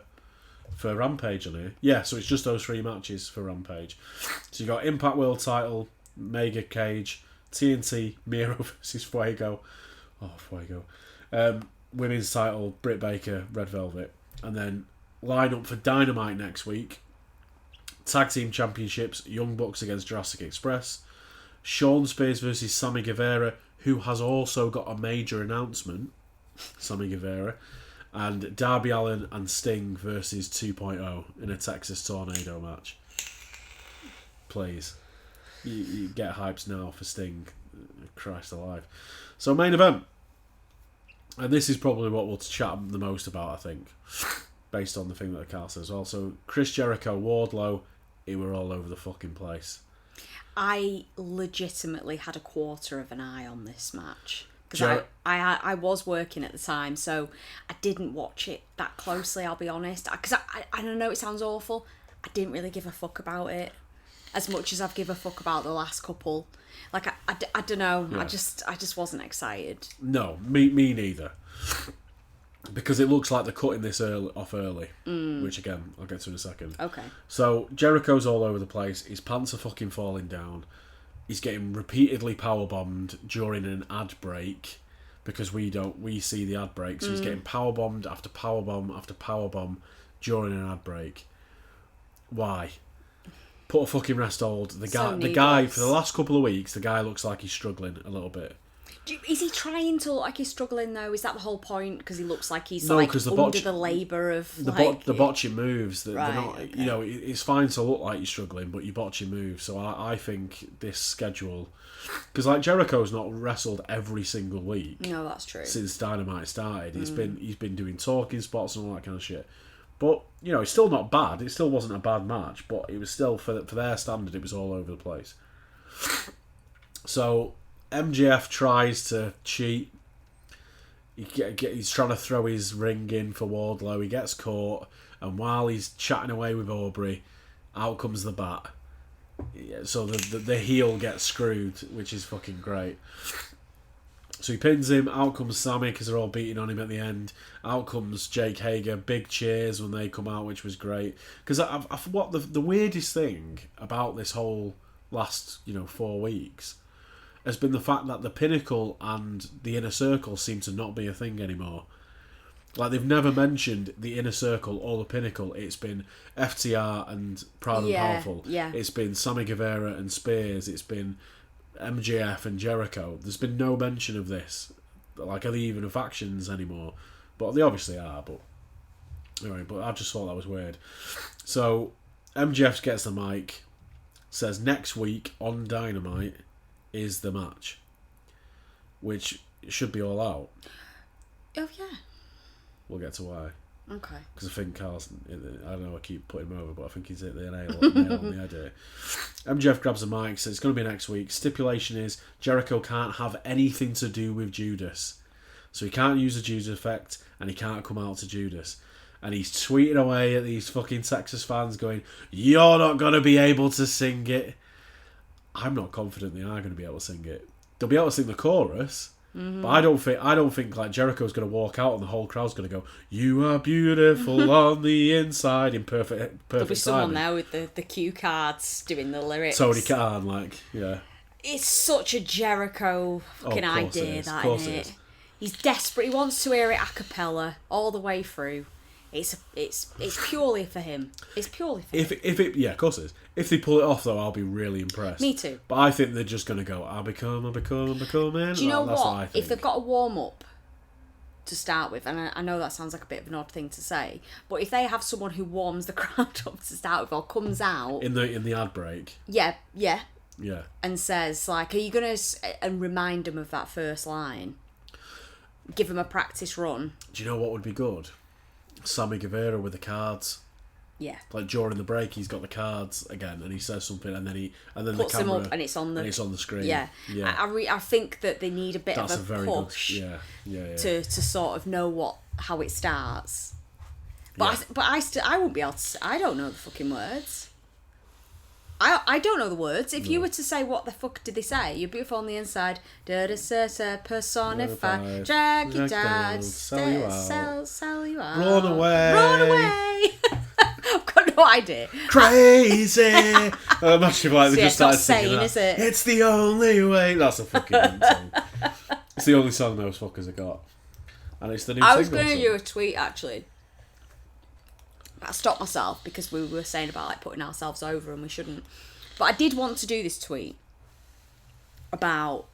Rampage on here. Yeah, so it's just those 3 matches for Rampage. So you got Impact World Title, Mega Cage, TNT, Miro versus Fuego. Oh, Fuego. Women's title, Britt Baker, Red Velvet. And then line up for Dynamite next week. Tag Team Championships, Young Bucks against Jurassic Express. Shawn Spears versus Sammy Guevara, who has also got a major announcement. Sammy Guevara. And Darby Allin and Sting versus 2.0 in a Texas Tornado match. Please. You get hyped now for Sting. Christ alive. So, main event. And this is probably what we'll chat the most about, I think. Based on the thing that Carl says as well. So, Chris Jericho, Wardlow, they were all over the fucking place. I legitimately had a quarter of an eye on this match. Because I was working at the time, so I didn't watch it that closely, I'll be honest. Because I don't know, it sounds awful. I didn't really give a fuck about it as much as I've given a fuck about the last couple. Like, I don't know. Yeah. I just wasn't excited. No, me neither. because it looks like they're cutting this off early, which again I'll get to in a second. Okay. So Jericho's all over the place. His pants are fucking falling down. He's getting repeatedly powerbombed during an ad break because we see the ad break. So he's getting powerbombed after powerbomb after powerbomb during an ad break. Why? Put a fucking rest hold. The guy for the last couple of weeks, the guy looks like he's struggling a little bit. Is he trying to look like he's struggling though? Is that the whole point? Because he looks like he's under the labour of the botching moves. They're not. Okay. You know, it's fine to look like you're struggling, but you're botching moves. So I think this schedule, because like Jericho's not wrestled every single week. No, that's true. Since Dynamite started, he's been doing talking spots and all that kind of shit. But you know, it's still not bad. It still wasn't a bad match, but it was still for their standard, it was all over the place. So MJF tries to cheat. He's trying to throw his ring in for Wardlow. He gets caught, and while he's chatting away with Aubrey, out comes the bat. So the heel gets screwed, which is fucking great. So he pins him. Out comes Sammy because they're all beating on him at the end. Out comes Jake Hager. Big cheers when they come out, which was great. Because what the weirdest thing about this whole last 4 weeks has been the fact that the Pinnacle and the Inner Circle seem to not be a thing anymore. Like, they've never mentioned the Inner Circle or the Pinnacle. It's been FTR and Proud and Powerful. Yeah. It's been Sammy Guevara and Spears. It's been MJF and Jericho. There's been no mention of this. Like, are they even factions anymore? But they obviously are. But anyway, but I just thought that was weird. So MJF gets the mic, says next week on Dynamite is the match, which should be All Out. Oh yeah. We'll get to why. Okay. Because I think Carlson, I don't know, I keep putting him over, but I think he's hit the nail on the idea. MJF grabs the mic, says it's going to be next week. Stipulation is Jericho can't have anything to do with Judas. So he can't use the Judas effect, and he can't come out to Judas. And he's tweeting away at these fucking Texas fans going, "You're not going to be able to sing it." I'm not confident they are going to be able to sing it. They'll be able to sing the chorus. Mm-hmm. But I don't think like Jericho's going to walk out and the whole crowd's going to go, "You are beautiful on the inside" in perfect There'll be someone timing. there with the cue cards doing the lyrics. Tony Khan, yeah. It's such a Jericho fucking idea, that, isn't it? He's desperate. He wants to hear it a cappella all the way through. It's purely for him. It's purely for him. Yeah, of course it is. If they pull it off, though, I'll be really impressed. Me too. But I think they're just going to go, I'm becoming. Do you know That's what? I think. If they've got a warm-up to start with, and I know that sounds like a bit of an odd thing to say, but if they have someone who warms the crowd up to start with or comes out... In the ad break. Yeah. Yeah. And says, like, are you going to... And remind them of that first line. Give them a practice run. Do you know what would be good? Sammy Guevara with the cards. Yeah. Like during the break, he's got the cards again, and he says something, and then puts the camera them up, and it's on the screen. Yeah. I think that they need a bit That's of a very push. Good. Yeah. To sort of know how it starts. But I won't be able to. I don't know the fucking words. I don't know the words. If you were to say, what the fuck did they say? You're beautiful on the inside. Personify. Drag you down. Sell you out. Run away. I've got no idea. Crazy. I'm actually like, they just started singing that. Is it? It's the only way. That's a fucking song. It's the only song those fuckers have got. And it's the new I was going to do a tweet, actually. I stopped myself because we were saying about like putting ourselves over and we shouldn't. But I did want to do this tweet about...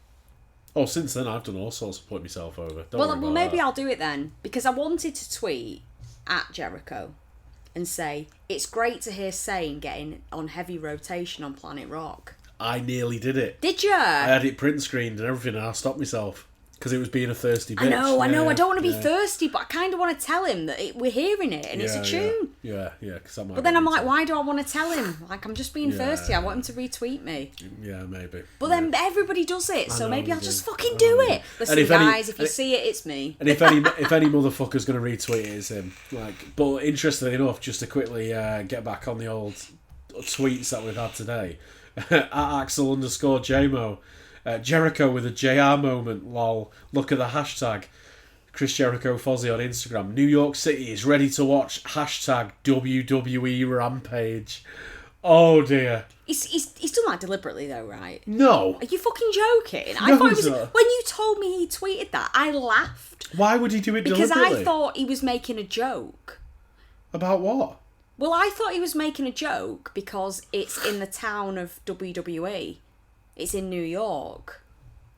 Oh, since then I've done all sorts of putting myself over. Well, maybe I'll do it then. Because I wanted to tweet at Jericho and say, it's great to hear Sane getting on heavy rotation on Planet Rock. I nearly did it. Did you? I had it print screened and everything, and I stopped myself because it was being a thirsty bitch. I know. I don't want to be thirsty, but I kind of want to tell him that we're hearing it and it's a tune. Yeah. Cause that might but then I'm like, why do I want to tell him? Like, I'm just being thirsty. I want him to retweet me. Yeah, maybe. But then everybody does it, so maybe I'll just fucking do it. Listen, if you see it, it's me. And if any motherfucker's going to retweet it, it's him. But interestingly enough, just to quickly get back on the old tweets that we've had today, at Axel_JMO, Jericho with a JR moment, lol, look at the hashtag. Chris Jericho Fozzy on Instagram. New York City is ready to watch #WWE Rampage. Oh dear. He's done that deliberately though, right? No. Are you fucking joking? No, I thought it was sir. when you told me he tweeted that, I laughed. Why would he do it Because deliberately? I thought he was making a joke. About what? Well, I thought he was making a joke because it's in the town of WWE. It's in New York.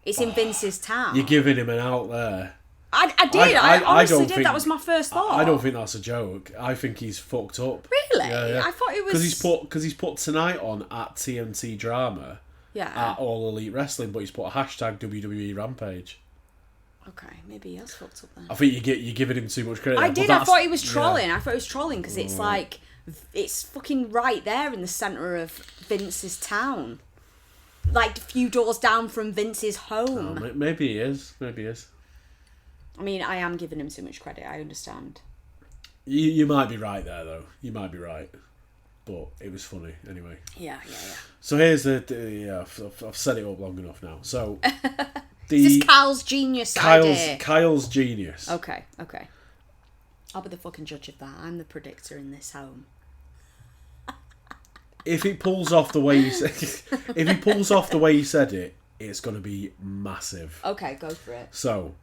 It's in Vince's town. You're giving him an out there. I did. I honestly don't did. think- That was my first thought. I don't think that's a joke. I think he's fucked up. Really? Yeah. I thought it was... Because he's put tonight on at TNT Drama Yeah. at All Elite Wrestling, but he's put a #WWE Rampage. Okay, maybe he has fucked up then. I think you're giving him too much credit. I but did. I that's- thought he was trolling. yeah. I thought he was trolling because it's like... It's fucking right there in the centre of Vince's town. Like a few doors down from Vince's home. Oh, maybe he is. I mean, I am giving him too much credit. I understand. You might be right there, though. You might be right. But it was funny, anyway. Yeah. So here's I've set it up long enough now. So... Is this Kyle's genius idea? Kyle's genius. Okay. I'll be the fucking judge of that. I'm the predictor in this home. If it pulls off the way you said it, it's going to be massive. Okay, go for it. So,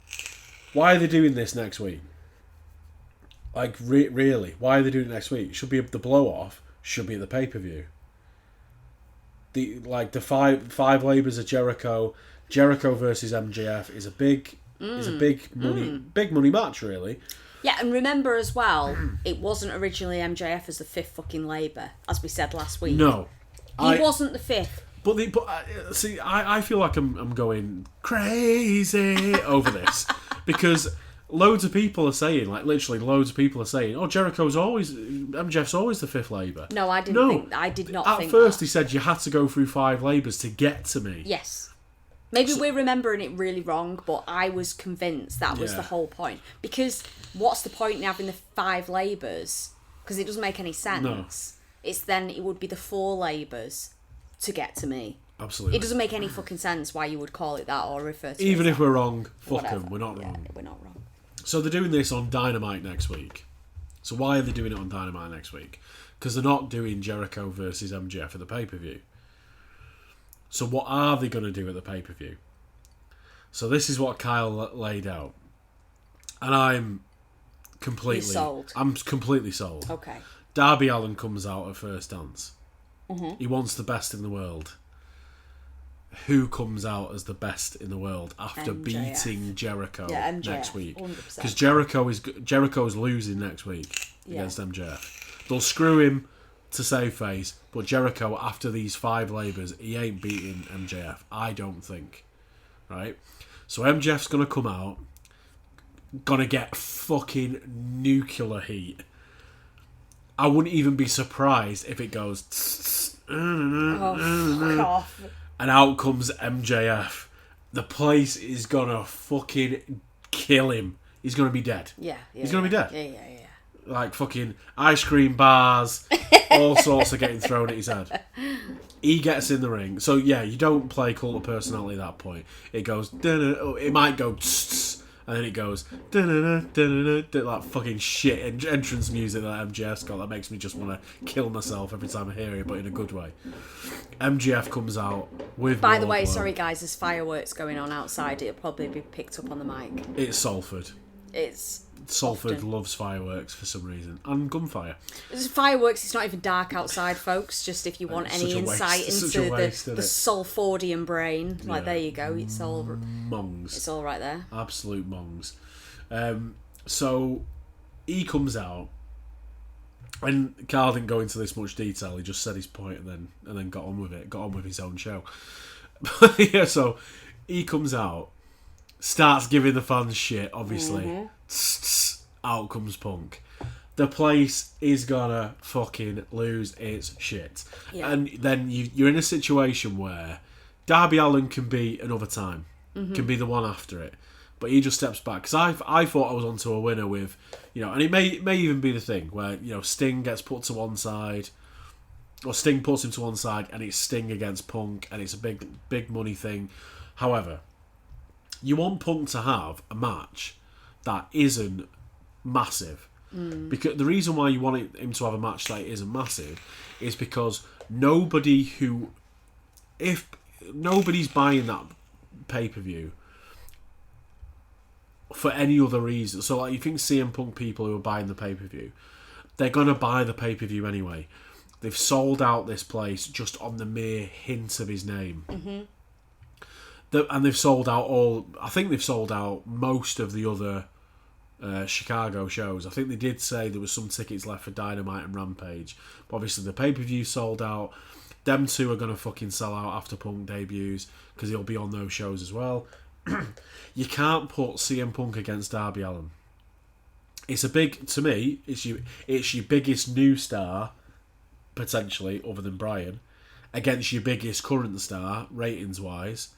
why are they doing this next week? Like, really, why are they doing it next week? Should be the blow off. Should be at the pay per view. The five labors of Jericho versus MJF is a big money match, really. Yeah, and remember as well, it wasn't originally MJF as the fifth fucking Labour, as we said last week. No, he wasn't the fifth. But see, I feel like I'm going crazy over this because loads of people are saying, like literally loads of people are saying, oh, MJF's always the fifth Labour. No, I didn't think. I did not think. At first, that. he said you had to go through 5 Labours to get to me. Yes. Maybe we're remembering it really wrong, but I was convinced that was Yeah. the whole point. Because what's the point in having the 5 Labours? Because it doesn't make any sense. No. It would be the 4 Labours to get to me. Absolutely. It doesn't make any fucking sense why you would call it that or refer to it Even as if that. we're wrong, fuck Whatever. them. We're not Yeah, wrong. we're not wrong. So they're doing this on Dynamite next week. So why are they doing it on Dynamite next week? Because they're not doing Jericho versus MJF at the pay-per-view. So what are they going to do at the pay-per-view? So this is what Kyle laid out. And I'm completely sold. I'm completely sold. Okay. Darby Allin comes out at first dance. Mm-hmm. He wants the best in the world. Who comes out as the best in the world after MJF. beating Jericho MJF, next week? 100%. Because Jericho's losing next week against MJF. They'll screw him to save face, but Jericho, after these 5 Labours, he ain't beating MJF. I don't think. Right? So MJF's going to come out, going to get fucking nuclear heat. I wouldn't even be surprised if it goes... Oh, fuck off. And out comes MJF. The place is going to fucking kill him. He's going to be dead. Yeah. He's going to be dead. Yeah. Like fucking ice cream bars, all sorts are getting thrown at his head. He gets in the ring. So yeah, you don't play Cult of Personality at that point. It goes, it might go, and then it goes, like fucking shit entrance music that MJF's got that makes me just want to kill myself every time I hear it, but in a good way. MJF comes out with... By the way, Wardlow. sorry guys, there's fireworks going on outside. It'll probably be picked up on the mic. It's Salford. Salford often. loves fireworks for some reason. And gunfire. There's fireworks, it's not even dark outside, folks. Just if you want It's any such a waste. insight It's such into a waste, the isn't it? Salfordian brain. Like, Yeah. there you go. It's all Mongs. right there. Absolute mongs. So he comes out, and Carl didn't go into this much detail. He just said his point and then got on with it. Got on with his own show. Yeah, so he comes out, starts giving the fans shit. Obviously, out comes Punk. The place is gonna fucking lose its shit. Yeah. And then you're in a situation where Darby Allin can be another time, can be the one after it. But he just steps back. Because I thought I was onto a winner with, and it may even be the thing where, Sting gets put to one side, or Sting puts him to one side, and it's Sting against Punk, and it's a big money thing. However, you want Punk to have a match that isn't massive. Because the reason why you want him to have a match that isn't massive is because if nobody's buying that pay-per-view for any other reason. So like, you think CM Punk people who are buying the pay-per-view, they're going to buy the pay-per-view anyway. They've sold out this place just on the mere hint of his name. And they've sold out I think they've sold out most of the other Chicago shows. I think they did say there was some tickets left for Dynamite and Rampage. But obviously the pay-per-view sold out. Them two are going to fucking sell out after Punk debuts because he'll be on those shows as well. You can't put CM Punk against Darby Allin. To me, it's your biggest new star, potentially, other than Bryan, against your biggest current star, ratings-wise.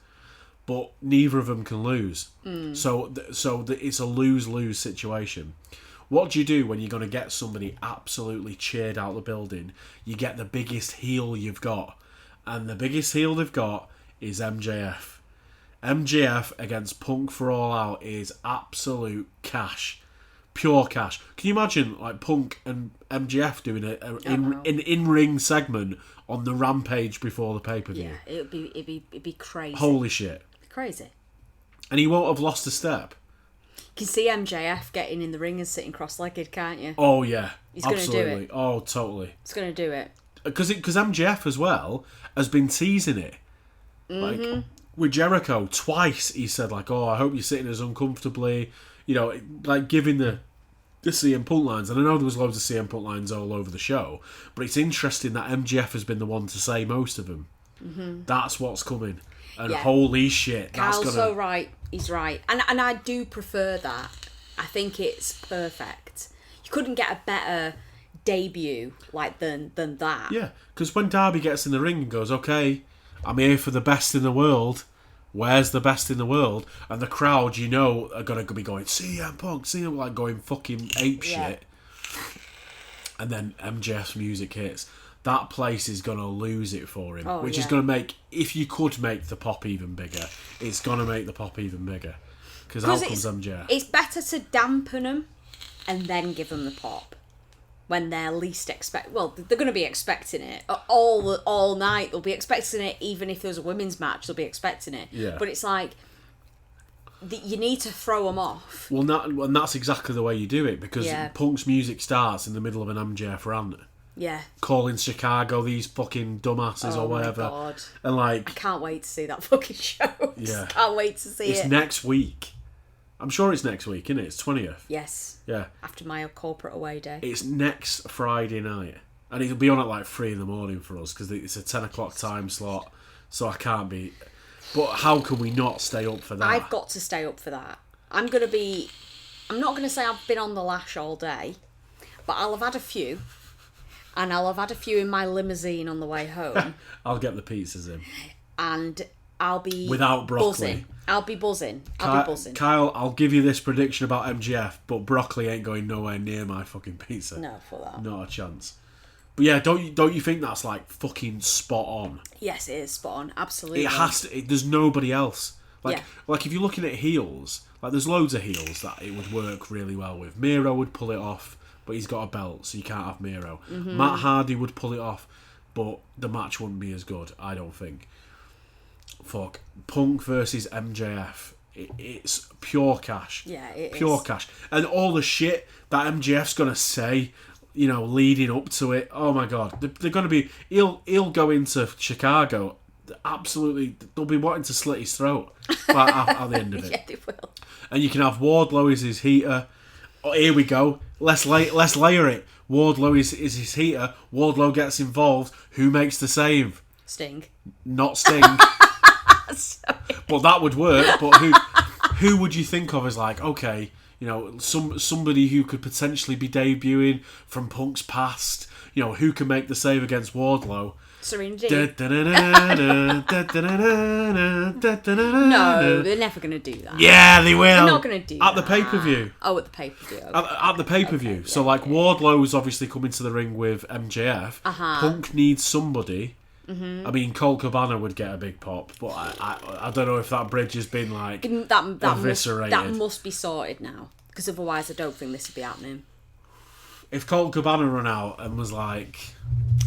But neither of them can lose. So it's a lose-lose situation. What do you do when you're going to get somebody absolutely cheered out the building? You get the biggest heel you've got. And the biggest heel they've got is MJF. MJF against Punk for All Out is absolute cash. Pure cash. Can you imagine like Punk and MJF doing an in-ring segment on the Rampage before the pay-per-view? Yeah, it'd be crazy. Holy shit. Crazy. And he won't have lost a step. You can see MJF getting in the ring and sitting cross-legged, can't you? Oh, yeah. He's going to do it. Oh, totally. He's going to do it. Because MJF as well has been teasing it. Like, with Jericho, twice he said, like, oh, I hope you're sitting as uncomfortably. You know, like giving the CM Punk lines. And I know there was loads of CM Punk lines all over the show. But it's interesting that MJF has been the one to say most of them. That's what's coming. And holy shit, Kyle's so right. He's right. And I do prefer that. I think it's perfect. You couldn't get a better debut than that. Yeah, because when Darby gets in the ring and goes, okay, I'm here for the best in the world. Where's the best in the world? And the crowd, you know, are going to be going, CM Punk, CM, like going fucking ape shit. And then MJF's music hits. That place is going to lose it for him. Which is going to make, if you could make the pop even bigger, it's going to make the pop even bigger. Because out comes MJF. It's better to dampen them and then give them the pop. When they're least well, they're going to be expecting it all night. They'll be expecting it, even if there's a women's match. They'll be expecting it. Yeah. But it's like you need to throw them off. Well, and that's exactly the way you do it because Punk's music starts in the middle of an MJF rant. Yeah. Calling Chicago these fucking dumbasses or whatever. Oh my God. And like, I can't wait to see that fucking show. Yeah. Can't wait to see it. It's next week. I'm sure it's next week, isn't it? It's 20th. Yes. Yeah. After my corporate away day. It's next Friday night. And it'll be on at like 3 a.m. for us because it's a 10 o'clock time slot. So I can't be... But how can we not stay up for that? I've got to stay up for that. I'm not going to say I've been on the lash all day, but I'll have had a few. And I'll have had a few in my limousine on the way home. I'll get the pizzas in. And I'll be without broccoli. Buzzing. I'll be buzzing. I'll be buzzing. Kyle, I'll give you this prediction about MGF, but broccoli ain't going nowhere near my fucking pizza. No, for that. Not a chance. But yeah, don't you think that's like fucking spot on? Yes, it is spot on. Absolutely. It has to. There's nobody else. Like if you're looking at heels, like there's loads of heels that it would work really well with. Miro would pull it off, but he's got a belt, so you can't have Miro. Mm-hmm. Matt Hardy would pull it off, but the match wouldn't be as good, I don't think. Fuck. Punk versus MJF. It's pure cash. Yeah, it pure is. Cash. And all the shit that MJF's going to say, you know, leading up to it. Oh my God. They're going to be... He'll go into Chicago. Absolutely. They'll be wanting to slit his throat at the end of it. Yeah, they will. And you can have Wardlow as his heater. Oh, here we go. Let's layer it. Wardlow is his heater. Wardlow gets involved. Who makes the save? Sting. Not Sting. But that would work. But who would you think of as like, okay, you know, somebody who could potentially be debuting from Punk's past? You know, who can make the save against Wardlow? Serena Deeb. No, they're never going to do that. Yeah, they will. They're not going to do that. At the pay-per-view. Oh, at the pay-per-view. Okay. At the pay-per-view. Okay, so, like, Wardlow's obviously coming to the ring with MJF. Uh-huh. Punk needs somebody. Mm-hmm. I mean, Colt Cabana would get a big pop, but I don't know if that bridge has been, like, eviscerated. That must be sorted now. Because otherwise I don't think this would be happening. If Colt Cabana run out and was like...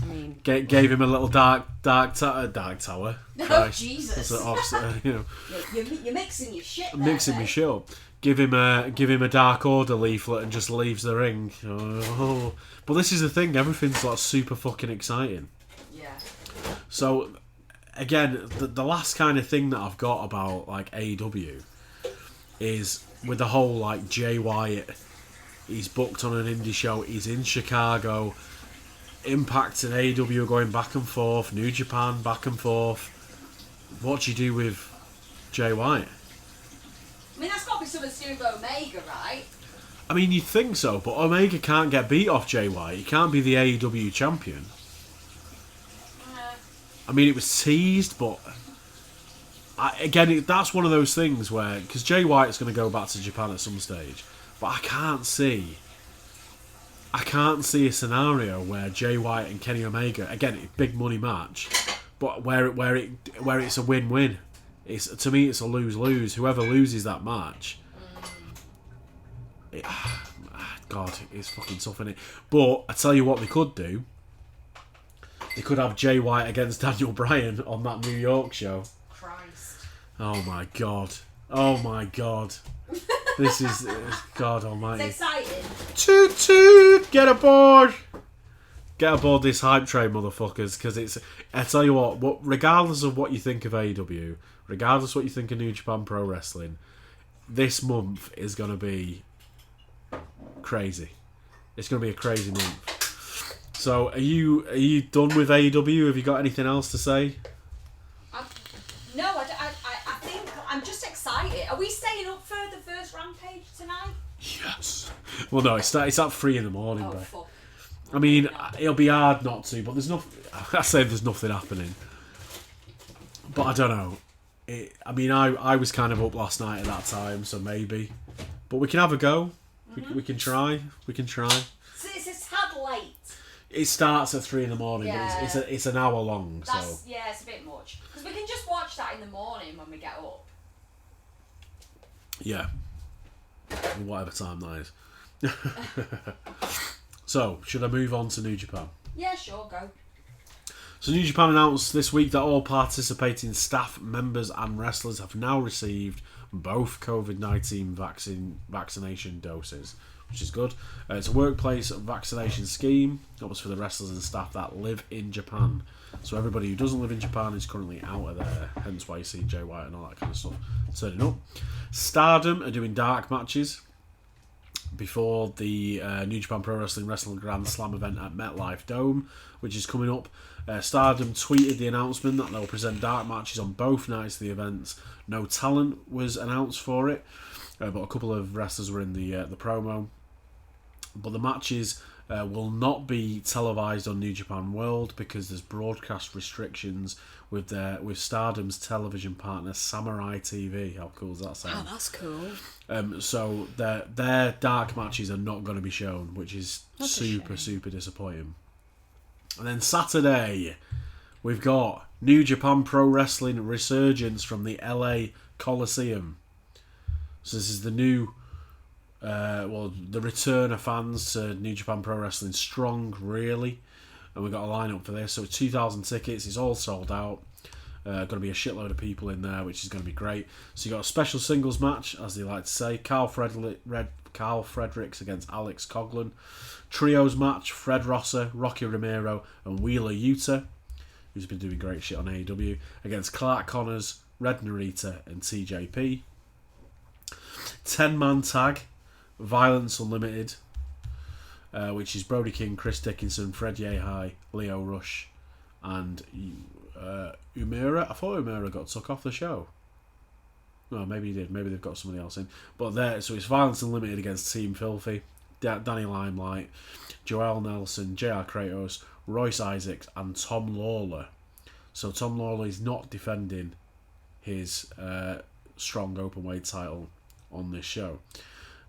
I mean... Gave him a little dark tower. Oh, Jesus. You know, you're mixing your shit there, mixing my shit up. Give him a Dark Order leaflet and just leaves the ring. Oh. But this is the thing, everything's like super fucking exciting. Yeah. So, again, the last kind of thing that I've got about like AEW is with the whole like Jay Wyatt, he's booked on an indie show, he's in Chicago, Impact and AEW are going back and forth, New Japan back and forth. What do you do with Jay Wyatt? I mean, that's got to be something to do with Omega, right? I mean, you'd think so, but Omega can't get beat off Jay Wyatt. He can't be the AEW champion. I mean, it was teased, but... that's one of those things where... Because Jay Wyatt's going to go back to Japan at some stage, but I can't see a scenario where Jay Wyatt and Kenny Omega... Again, big money match, but where it's a win-win. To me, it's a lose-lose. Whoever loses that match... God, it's fucking tough, innit? But I tell you what they could do. They could have Jay White against Daniel Bryan on that New York show. Christ. Oh my god. Oh my god. This is... God almighty. It's exciting. Toot toot! Get aboard! Get aboard this hype train, motherfuckers, because it's... I tell you what, regardless of what you think of AEW, regardless of what you think of New Japan Pro Wrestling, this month is going to be crazy. It's going to be a crazy month. So, are you done with AEW? Have you got anything else to say? No, I think I'm just excited. Are we staying up for the first Rampage tonight? Yes. Well, no, it's at 3 a.m, Oh, bro. fuck. I mean, it'll be hard not to, but there's nothing... I say there's nothing happening. But I don't know. I was kind of up last night at that time, so maybe. But we can have a go. Mm-hmm. We can try. So it's a tad late. It starts at 3 a.m, yeah. but it's an hour long. Yeah, it's a bit much. Because we can just watch that in the morning when we get up. Yeah. Whatever time that is. So, should I move on to New Japan? Yeah, sure, go. So New Japan announced this week that all participating staff, members and wrestlers have now received both COVID-19 vaccination doses, which is good. It's a workplace vaccination scheme that was for the wrestlers and staff that live in Japan. So everybody who doesn't live in Japan is currently out of there, hence why you see Jay White and all that kind of stuff turning up. Stardom are doing dark matches before the New Japan Pro Wrestling Grand Slam event at MetLife Dome, which is coming up. Stardom tweeted the announcement that they'll present dark matches on both nights of the events. No talent was announced for it, but a couple of wrestlers were in the promo. But the matches will not be televised on New Japan World because there's broadcast restrictions with Stardom's television partner Samurai TV. How cool does that sound? Oh, that's cool. So their dark matches are not going to be shown, which is That's super disappointing. And then Saturday, we've got New Japan Pro Wrestling Resurgence from the LA Coliseum. So this is the new, the return of fans to New Japan Pro Wrestling Strong, really. And we've got a lineup for this. So 2,000 tickets, it's all sold out. Going to be a shitload of people in there, which is going to be great. So you got a special singles match, as they like to say. Carl Fredericks against Alex Coughlin. Trios match, Fred Rosser, Rocky Romero and Wheeler Yuta, who's been doing great shit on AEW, against Clark Connors, Red Narita and TJP. 10-man tag, Violence Unlimited, which is Brody King, Chris Dickinson, Fred Yehai, Leo Rush and Umira. I thought Umira got took off the show. No, maybe he did. Maybe they've got somebody else in. But so it's Violence Unlimited against Team Filthy, Danny Limelight, Joel Nelson, JR Kratos, Royce Isaacs and Tom Lawler. So Tom Lawler is not defending his strong openweight title on this show.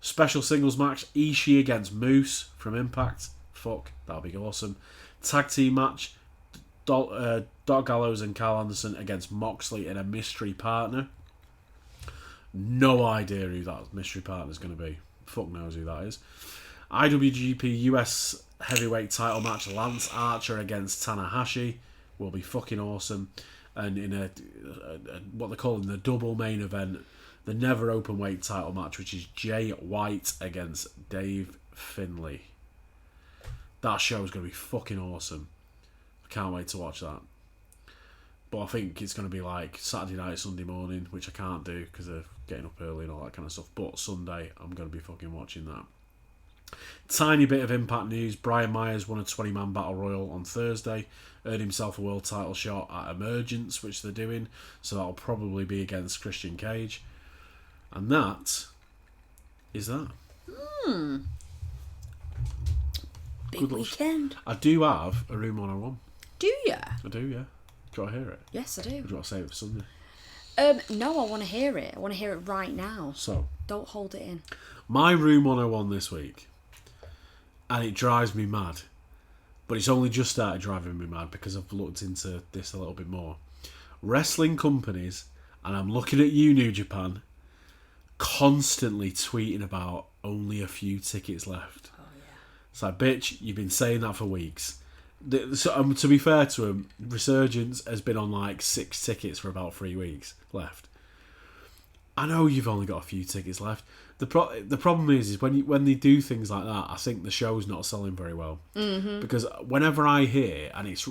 Special singles match, Ishii against Moose from Impact. Fuck, that'll be awesome. Tag team match, Doc Gallows and Carl Anderson against Moxley and a mystery partner. No idea who that mystery partner is going to be. fuck knows who that is. IWGP US heavyweight title match, Lance Archer against Tanahashi, will be fucking awesome. And in a what they're calling the double main event, the never open weight title match, which is Jay White against Dave Finlay. That show is going to be fucking awesome. I can't wait to watch that. But I think it's going to be like Saturday night, Sunday morning, which I can't do because of getting up early and all that kind of stuff. But Sunday, I'm going to be fucking watching that. Tiny bit of Impact news. Brian Myers won a 20-man battle royal on Thursday. Earned himself a world title shot at Emergence, which they're doing. So that'll probably be against Christian Cage. And that is that. Big weekend. I do have a Room 101. Do you? I do, yeah. Do you want to hear it? Yes, I do. Or do you want to save it for Sunday? No, I want to hear it. I want to hear it right now. So, don't hold it in. My Room 101 this week, and it drives me mad, but it's only just started driving me mad because I've looked into this a little bit more. Wrestling companies, and I'm looking at you, New Japan, constantly tweeting about only a few tickets left. Oh, yeah. It's like, bitch, you've been saying that for weeks. To be fair to him, Resurgence has been on like 6 tickets for about 3 weeks left. I know you've only got a few tickets left. The problem is when they do things like that, I think the show's not selling very well. Mm-hmm. Because whenever I hear, and it's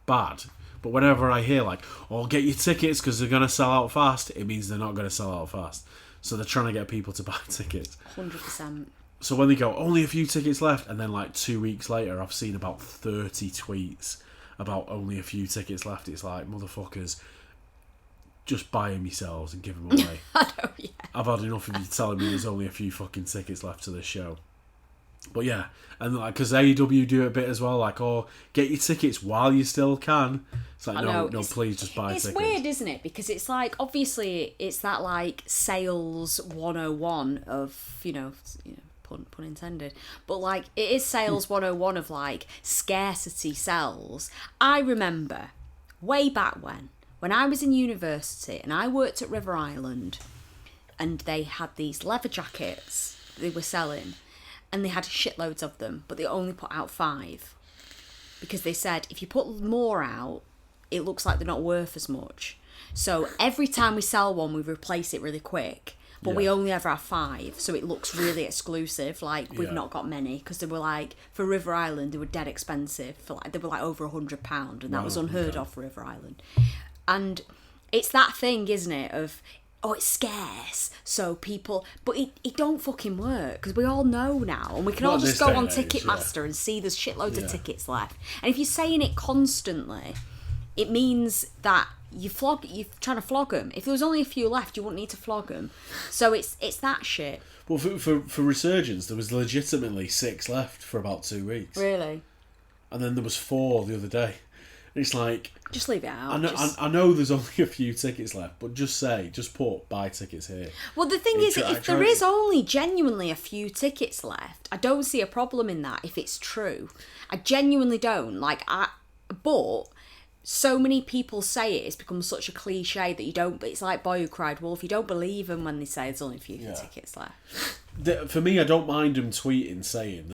bad, but whenever I hear like, oh, get your tickets because they're going to sell out fast, it means they're not going to sell out fast. So they're trying to get people to buy tickets. 100%. So when they go, only a few tickets left, and then like 2 weeks later, I've seen about 30 tweets about only a few tickets left. It's like, motherfuckers, just buy them yourselves and give them away. I know, yeah. I've had enough of you telling me there's only a few fucking tickets left to this show. But yeah, and like, because AEW do it a bit as well, like, oh, get your tickets while you still can. It's like, no, please just buy tickets. It's weird, isn't it? Because it's like, obviously, it's that like sales 101 of, pun intended, but like it is sales 101 of like scarcity sells. I remember way back when I was in university and I worked at River Island, and they had these leather jackets they were selling, and they had shitloads of them, but they only put out 5 because they said if you put more out, it looks like they're not worth as much. So every time we sell one, we replace it really quick. But we only ever have 5, so it looks really exclusive. Like, we've not got many, because they were like, for River Island, they were dead expensive. They were like over £100, and that was unheard of for River Island. And it's that thing, isn't it, of, oh, it's scarce, so people... But it don't fucking work, because we all know now, and we can all just go on Ticketmaster and see there's shitloads of tickets left. And if you're saying it constantly, it means that you're trying to flog them. If there was only a few left, you wouldn't need to flog them. So it's that shit. Well, for Resurgence, there was legitimately 6 left for about 2 weeks. Really? And then there was 4 the other day. It's like... Just leave it out. I know there's only a few tickets left, but just put buy tickets here. Well, the thing is, if there is only genuinely a few tickets left, I don't see a problem in that if it's true. I genuinely don't. But... so many people say it's become such a cliche that you don't... It's like Boy Who Cried Wolf. You don't believe them when they say there's only a few tickets left. For me, I don't mind them tweeting saying